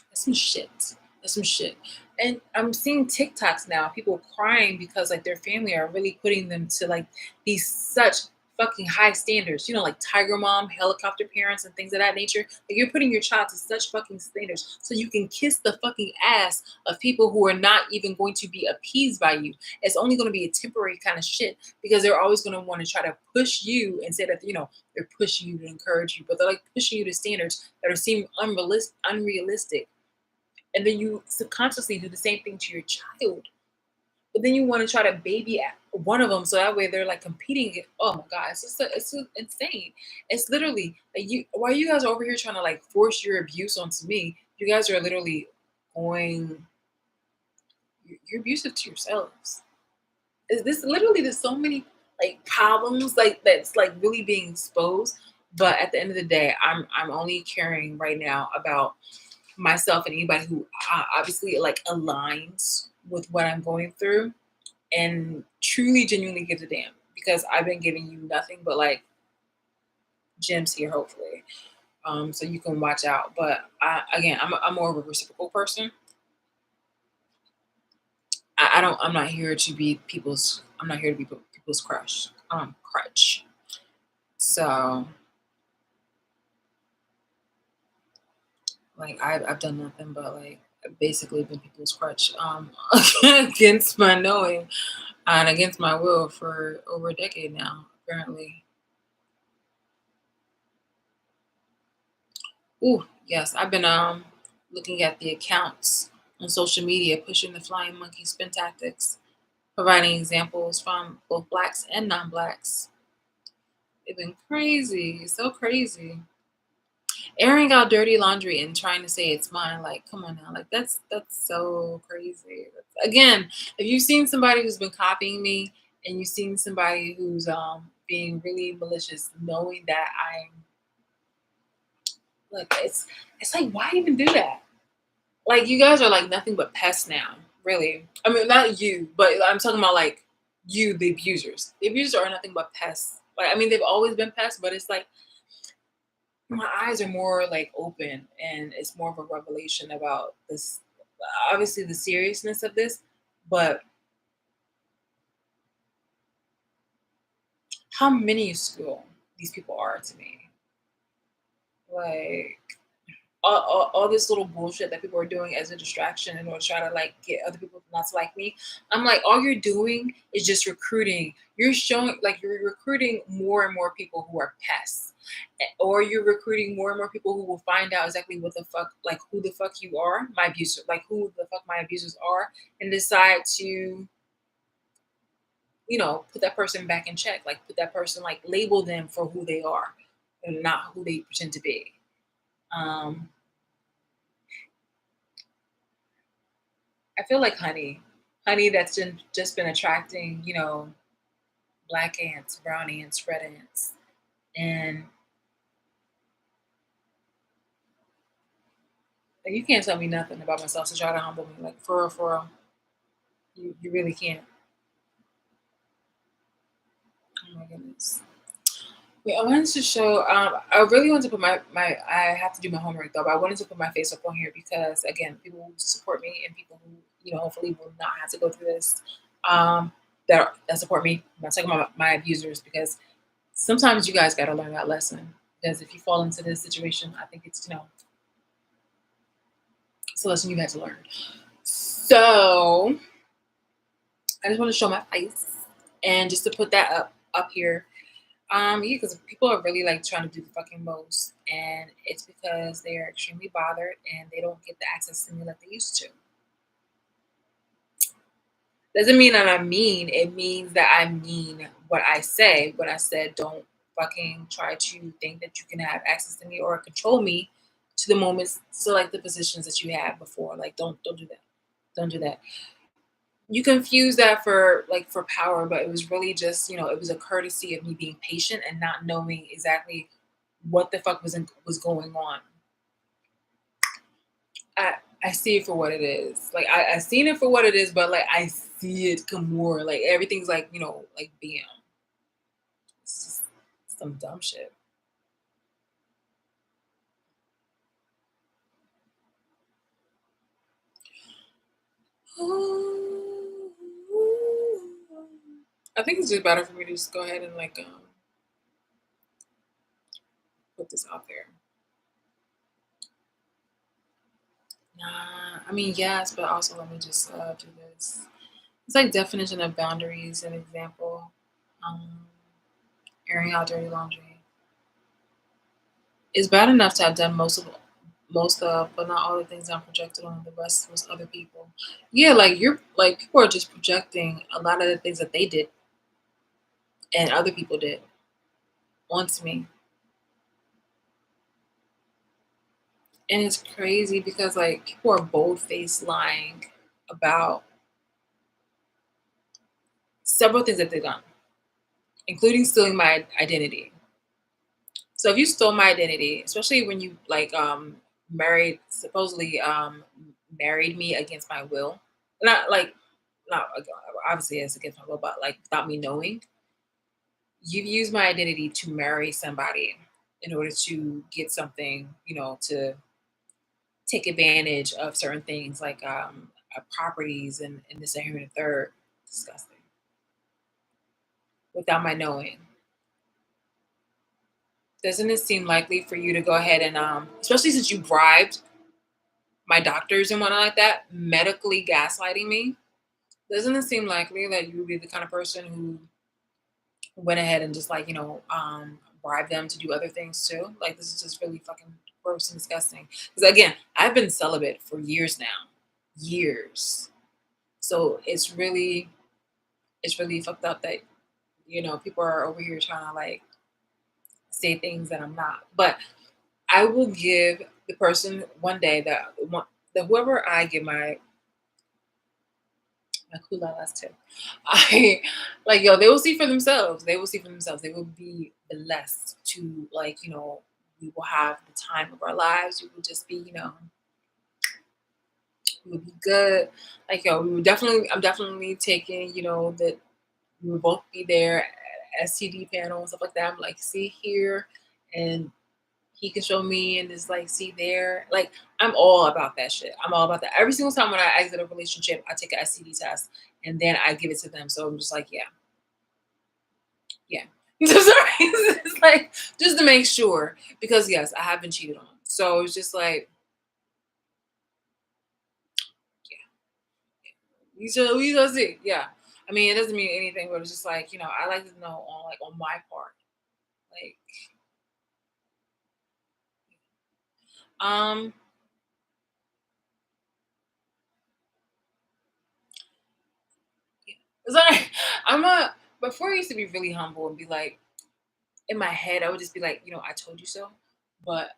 That's some shit. That's some shit. And I'm seeing TikToks now, people crying because like their family are really putting them to like these such fucking high standards, like Tiger Mom, helicopter parents, and things of that nature. Like you're putting your child to such fucking standards so you can kiss the fucking ass of people who are not even going to be appeased by you. It's only going to be a temporary kind of shit because they're always going to want to try to push you and say that, they're pushing you to encourage you, but they're like pushing you to standards that are seem unrealistic. And then you subconsciously do the same thing to your child. But then you want to try to baby one of them so that way they're like competing. Oh my god, it's just insane. It's literally like you. While you guys are over here trying to like force your abuse onto me, you guys are literally going. You're abusive to yourselves. Is this literally? There's so many like problems like that's like really being exposed. But at the end of the day, I'm only caring right now about myself and anybody who obviously like aligns with what I'm going through and truly genuinely gives a damn because I've been giving you nothing but like gems here hopefully, so you can watch out. But again, I'm more of a reciprocal person. I'm not here to be people's, I'm not here to be people's crutch. So like I've done nothing but like basically been people's crutch against my knowing and against my will for over a decade now, apparently. Ooh, yes, I've been looking at the accounts on social media pushing the flying monkey spin tactics, providing examples from both blacks and non-blacks. They've been crazy, so crazy. Airing out dirty laundry and trying to say it's mine, like, come on now, like that's so crazy. Again, if you've seen somebody who's been copying me and you've seen somebody who's being really malicious, knowing that I'm like it's like why even do that? Like you guys are like nothing but pests now, really. I mean, not you, but I'm talking about like you, the abusers. The abusers are nothing but pests. Like I mean, they've always been pests, but it's like my eyes are more like open, and it's more of a revelation about this. Obviously, the seriousness of this, but how minuscule these people are to me. Like all this little bullshit that people are doing as a distraction in order to try to like get other people not to like me. I'm like, all you're doing is just recruiting. You're showing like you're recruiting more and more people who are pests, or you're recruiting more and more people who will find out exactly what the fuck, like who the fuck you are, my abuser, like who the fuck my abusers are, and decide to put that person back in check, like put that person like label them for who they are and not who they pretend to be. Um, I feel like honey that's just been attracting, black ants, brown ants, red ants, and like, you can't tell me nothing about myself to try to humble me. Like for real, you really can't. Oh my goodness. Wait, I wanted to show. I really wanted to put my. I have to do my homework though, but I wanted to put my face up on here because again, people who support me and people who hopefully will not have to go through this. That support me. I'm not talking about my abusers because sometimes you guys got to learn that lesson because if you fall into this situation, I think it's a lesson you had to learn. So I just want to show my face and just to put that up here. Yeah, because people are really like trying to do the fucking most, and it's because they are extremely bothered and they don't get the access to me like they used to. Doesn't mean that I'm mean. It means that I mean what I say. When I said don't fucking try to think that you can have access to me or control me to the moments to like the positions that you had before. Like don't do that. Don't do that. You confuse that for like for power, but it was really just it was a courtesy of me being patient and not knowing exactly what the fuck was going on. I I see it for what it is. Like I seen it for what it is, but like I see it come more. Like everything's like like bam. It's just some dumb shit. I think it's just better for me to just go ahead and like put this out there. Nah, I mean yes, but also let me just do this. It's like definition of boundaries. An example, um, airing out dirty laundry. It's bad enough to have done most of, but not all the things I'm projected on. The rest was other people. Yeah, like you're like people are just projecting a lot of the things that they did and other people did onto me. And it's crazy because like people are bold faced lying about several things that they've done, including stealing my identity. So if you stole my identity, especially when you like married supposedly married me against my will, not like not obviously it's against my will, but like without me knowing, you've used my identity to marry somebody in order to get something, to take advantage of certain things like properties and this and here and the third. Disgusting. Without my knowing. Doesn't it seem likely for you to go ahead and especially since you bribed my doctors and whatnot like that, medically gaslighting me? Doesn't it seem likely that you would be the kind of person who went ahead and just like, bribe them to do other things too? Like this is just really fucking gross and disgusting. Because again, I've been celibate for years now. Years. So it's really fucked up that, people are over here trying to like say things that I'm not. But I will give the person one day that whoever I give my kulalas too. I like yo, they will see for themselves. They will see for themselves. They will be blessed to like, we will have the time of our lives. We will just be, we will be good. Like yo, I'm definitely taking, that we will both be there at STD panel and stuff like that. I'm like, see here and he can show me and just like see there. Like I'm all about that shit. I'm all about that. Every single time when I exit a relationship, I take an STD test and then I give it to them. So I'm just like, yeah, yeah. It's like just to make sure because yes, I have been cheated on. So it's just like, yeah, we shall see. Yeah. I mean, it doesn't mean anything, but it's just like, I like to know on my part. Like, um, yeah. It's like I'm a before I used to be really humble and be like, in my head, I would just be like, I told you so. But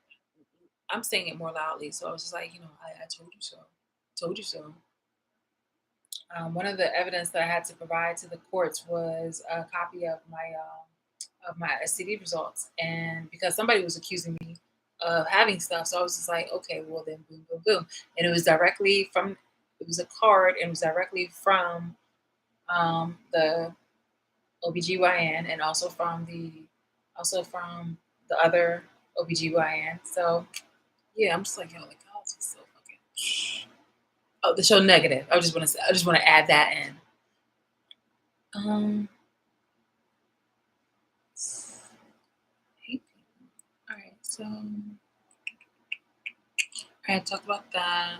I'm saying it more loudly. So I was just like, I told you so. Told you so. One of the evidence that I had to provide to the courts was a copy of my STD results, and because somebody was accusing me of having stuff, so I was just like, okay, well then, boom, boom, boom, and it was directly from. It was a card, and it was directly from the OBGYN and also from the other OBGYN. So yeah, I'm just like, yo, like, oh, this is so fucking oh, the show negative. I just want to add that in. Um hate people. All right, so I had talked about that.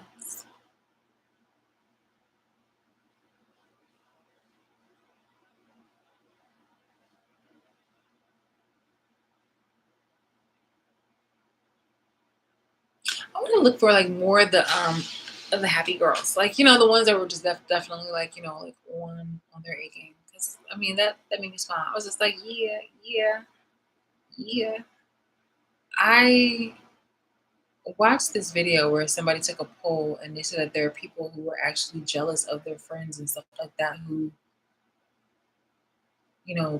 I want to look for like more of the happy girls, like the ones that were just definitely like like on their A game. Because I mean that made me smile. I was just like yeah, yeah, yeah. I watched this video where somebody took a poll and they said that there are people who were actually jealous of their friends and stuff like that who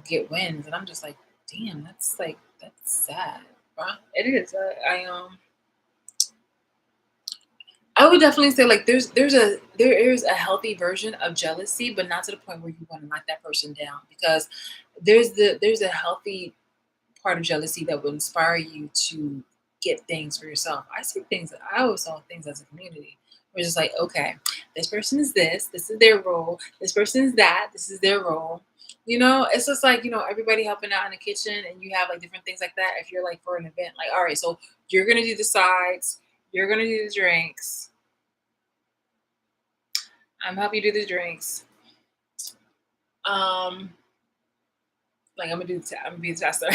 get wins, and I'm just like, damn, that's sad, bro. It is. I would definitely say like there is a healthy version of jealousy, but not to the point where you want to knock that person down because there's a healthy part of jealousy that would inspire you to get things for yourself. I always saw things as a community. We're just like, okay, this person is this is their role. This person is that, this is their role. You know, it's just like, everybody helping out in the kitchen and you have like different things like that. If you're like for an event, like, all right, so you're gonna do the sides, you're gonna do the drinks. I'm helping you do the drinks. Um, like I'm gonna be the tester.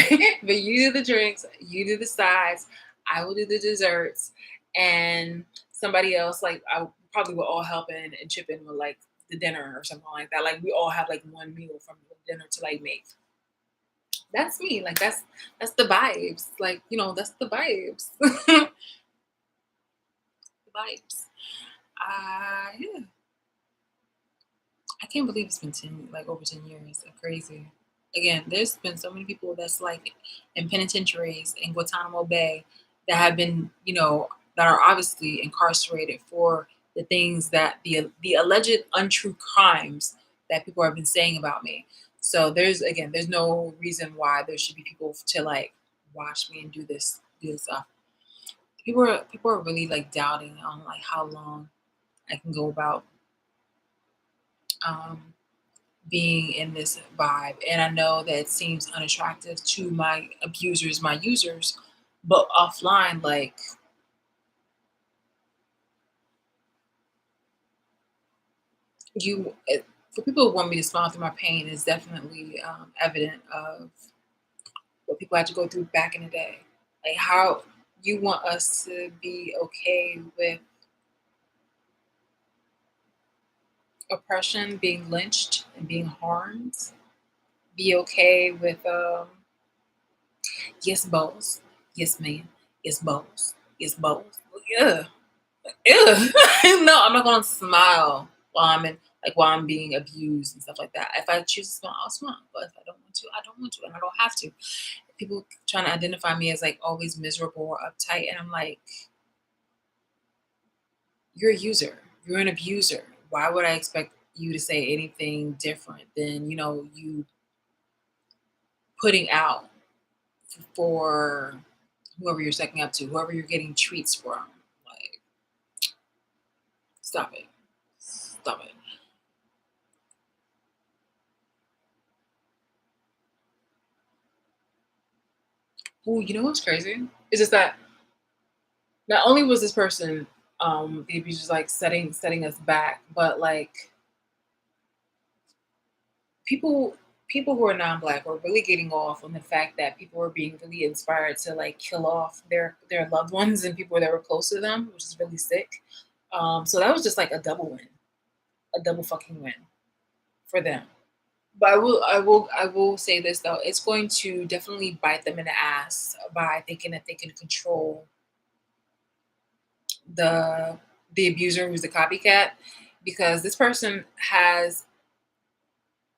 But you do the drinks, you do the sides, I will do the desserts, and somebody else, like I probably will all help in and chip in with like the dinner or something like that. Like we all have like one meal from the dinner to like make. That's me. Like that's the vibes. Like, that's the vibes. The vibes. Yeah. I can't believe it's been like over 10 years. That's crazy. Again, there's been so many people that's like in penitentiaries in Guantanamo Bay that have been, that are obviously incarcerated for the things that the alleged untrue crimes that people have been saying about me. So there's no reason why there should be people to like watch me and do this stuff. People are really like doubting on like how long I can go about um being in this vibe. And I know that it seems unattractive to my abusers, my users, but offline, like for people who want me to smile through my pain is definitely evident of what people had to go through back in the day. Like how you want us to be okay with oppression, being lynched and being harmed, be okay with yes, boss, yes, man, yes, boss, yes, boss. Yeah. Ew. No, I'm not gonna smile while I'm being abused and stuff like that. If I choose to smile, I'll smile. But if I don't want to, I don't want to, and I don't have to. People trying to identify me as like always miserable or uptight, and I'm like, you're a user, you're an abuser. Why would I expect you to say anything different than you putting out for whoever you're sucking up to, whoever you're getting treats from? Like, stop it, stop it. Ooh, you know what's crazy? It's just that not only was this person the abusers like setting us back, but like people people who are non-black were really getting off on the fact that people were being really inspired to like kill off their loved ones and people that were close to them, which is really sick. So that was just like a double win, a double fucking win for them. But I will say this though, it's going to definitely bite them in the ass by thinking that they can control the the abuser who's the copycat, because this person has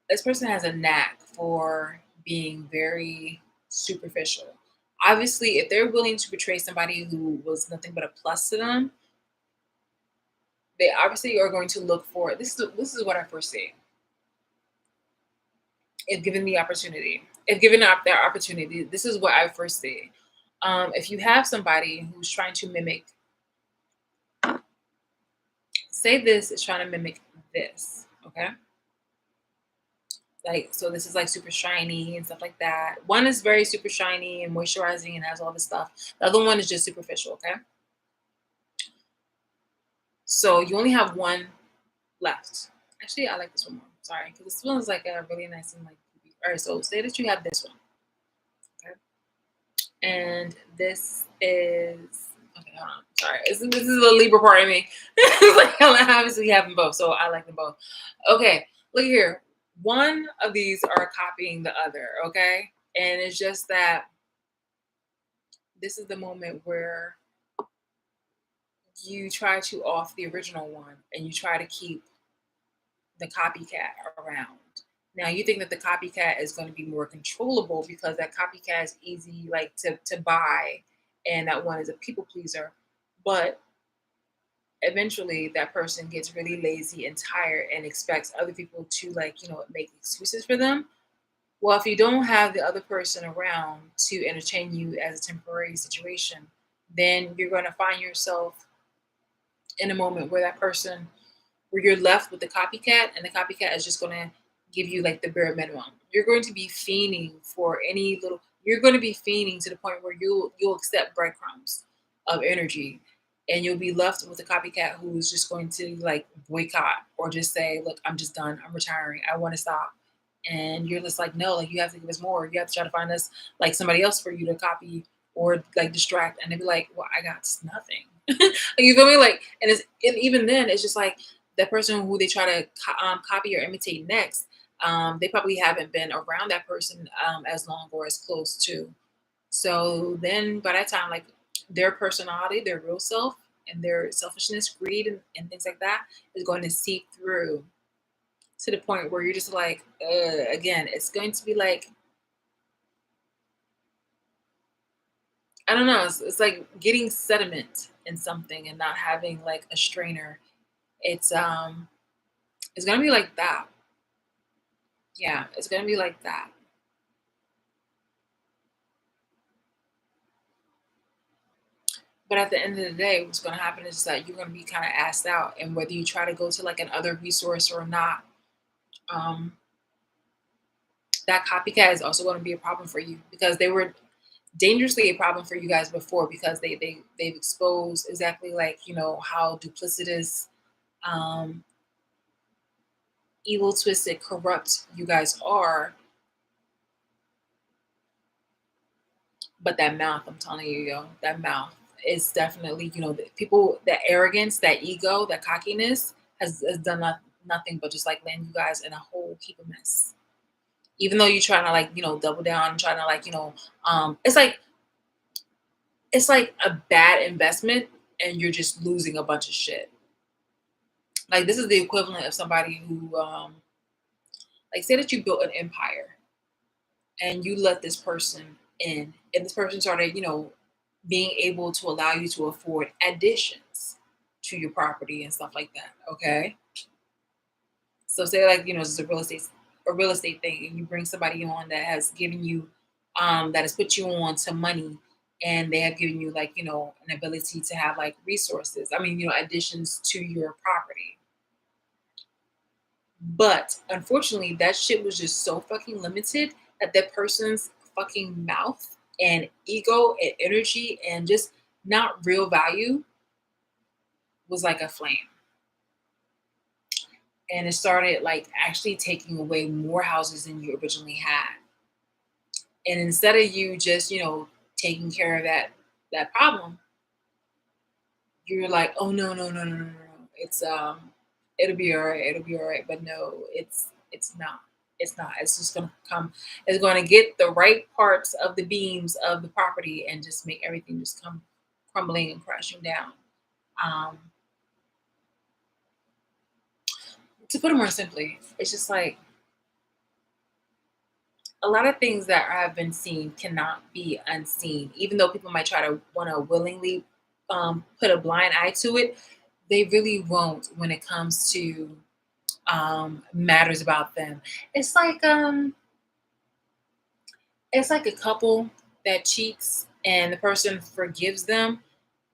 a knack for being very superficial. Obviously, if they're willing to portray somebody who was nothing but a plus to them, they obviously are going to look for this is what I foresee. If given the opportunity, if given up their opportunity, this is what I foresee. If you have somebody who's trying to mimic, say this is trying to mimic this, okay? Like, so this is like super shiny and stuff like that. One is very super shiny and moisturizing and has all this stuff. The other one is just superficial, okay? So you only have one left. Actually, I like this one more. Sorry, because this one is like a really nice and like. All right, so say that you have this one, okay? And this is okay. Hold on. Sorry, this is the Libra part of me. It's like I obviously have them both, so I like them both. Okay, look here. One of these are copying the other, okay? And it's just that this is the moment where you try to off the original one and you try to keep the copycat around. Now you think that the copycat is going to be more controllable because that copycat is easy like to buy and that one is a people pleaser. But eventually that person gets really lazy and tired and expects other people to like, make excuses for them. Well, if you don't have the other person around to entertain you as a temporary situation, then you're going to find yourself in a moment where you're left with the copycat, and the copycat is just going to give you like the bare minimum. You're going to be fiending for any little. You're going to be fiending to the point where you'll accept breadcrumbs of energy, and you'll be left with a copycat who is just going to like boycott or just say, "Look, I'm just done. I'm retiring. I want to stop." And you're just like, "No, like you have to give us more. You have to try to find us like somebody else for you to copy or like distract." And they'd be like, "Well, I got nothing." Like, you feel me? Like, and even then, it's just like that person who they try to copy or imitate next. They probably haven't been around that person as long or as close to. So then by that time, like their personality, their real self, and their selfishness, greed, and things like that is going to seep through to the point where you're just like, again, it's going to be like, I don't know, it's like getting sediment in something and not having like a strainer. It's it's gonna be like that. Yeah, it's gonna be like that. But at the end of the day, what's gonna happen is that you're gonna be kind of asked out, and whether you try to go to like another resource or not, um, that copycat is also going to be a problem for you because they were dangerously a problem for you guys before because they've exposed exactly like how duplicitous, um, evil, twisted, corrupt you guys are. But that mouth, I'm telling you, yo, that mouth is definitely, the people, that arrogance, that ego, that cockiness has done nothing but just like land you guys in a whole heap of mess. Even though you're trying to like, double down, trying to like, it's like a bad investment and you're just losing a bunch of shit. Like this is the equivalent of somebody who, like, say that you built an empire and you let this person in, and this person started, being able to allow you to afford additions to your property and stuff like that. Okay. So say like, it's a real estate thing and you bring somebody on that has given you that has put you on to money, and they have given you like, an ability to have like resources. I mean, additions to your property. But unfortunately, that shit was just so fucking limited that that person's fucking mouth and ego and energy and just not real value was like a flame. And it started like actually taking away more houses than you originally had. And instead of you just, taking care of that problem, you're like, oh no, no, no, no, no, no. It's it'll be all right, it'll be all right. But no, it's not. It's not. It's just gonna come, it's gonna get the right parts of the beams of the property and just make everything just come crumbling and crashing down. Um, to put it more simply, it's just like a lot of things that have been seen cannot be unseen. Even though people might try to want to willingly put a blind eye to it, they really won't when it comes to matters about them. It's like um, it's like a couple that cheats and the person forgives them.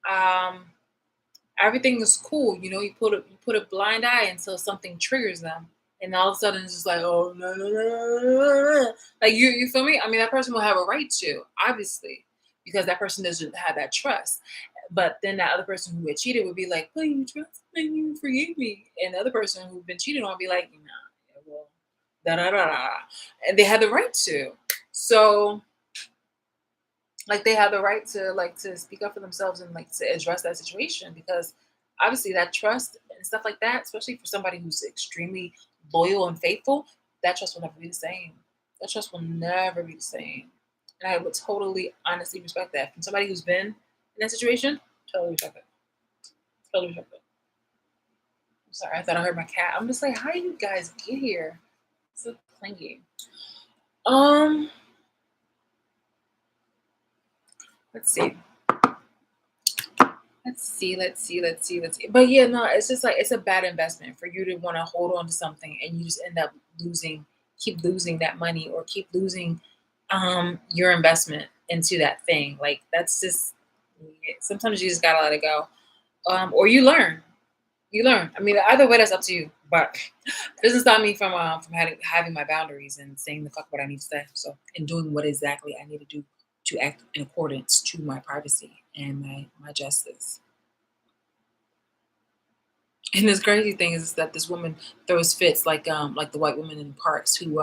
Um, Everything is cool. You put a blind eye until something triggers them, and all of a sudden it's just like, oh no, no, no, no, no, no, no. Like you feel me? I mean, that person will have a right to, obviously, because that person doesn't have that trust. But then that other person who had cheated would be like, "Well, you trust me, you forgave me," and the other person who's been cheated on would be like, "Nah, yeah, well, da da da da," and they had the right to. So like they have the right to like to speak up for themselves and like to address that situation because obviously that trust and stuff like that, especially for somebody who's extremely loyal and faithful, that trust will never be the same. That trust will never be the same. And I would totally honestly respect that from somebody who's been in that situation. Totally respect it. Totally respect it. I'm sorry, I thought I heard my cat. I'm just like, how do you guys get here? So clingy. Um, let's see. Let's see. But yeah, no, it's just like it's a bad investment for you to want to hold on to something and you just end up keep losing that money or keep losing your investment into that thing. Like that's just sometimes you just gotta let it go. Or you learn. You learn. I mean, either way, that's up to you. But it doesn't stop me from having my boundaries and saying the fuck what I need to say. So and doing what exactly I need to do to act in accordance to my privacy and my justice. And this crazy thing is that this woman throws fits like the white women in parks who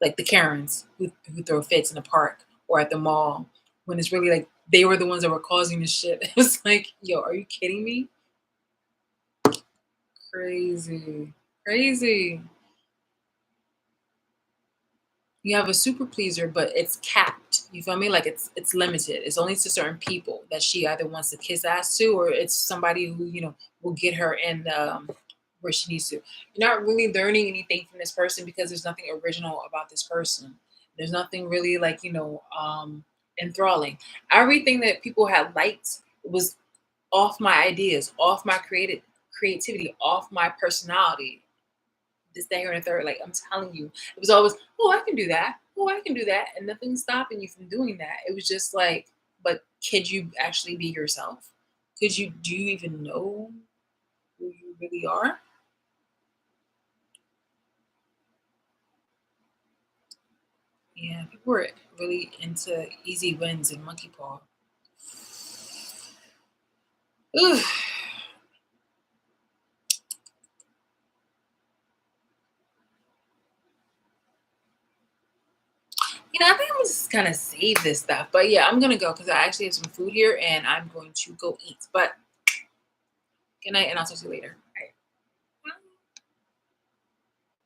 like the Karens who throw fits in the park or at the mall when it's really like they were the ones that were causing the shit. It was like, yo, are you kidding me? Crazy. Crazy. You have a super pleaser, but it's capped. You feel me? Like it's limited. It's only to certain people that she either wants to kiss ass to, or it's somebody who will get her in where she needs to. You're not really learning anything from this person because there's nothing original about this person. There's nothing really like enthralling. Everything that people had liked was off my ideas, off my creativity, off my personality this, that, here, and the third. Like I'm telling you, it was always, oh, I can do that. Oh, I can do that. And nothing's stopping you from doing that. It was just like, but could you actually be yourself? Do you even know who you really are? Yeah, people were really into easy wins and monkey paw. Ugh. I think I'm just gonna save this stuff. But yeah, I'm gonna go because I actually have some food here and I'm going to go eat. But good night and I'll talk to you later.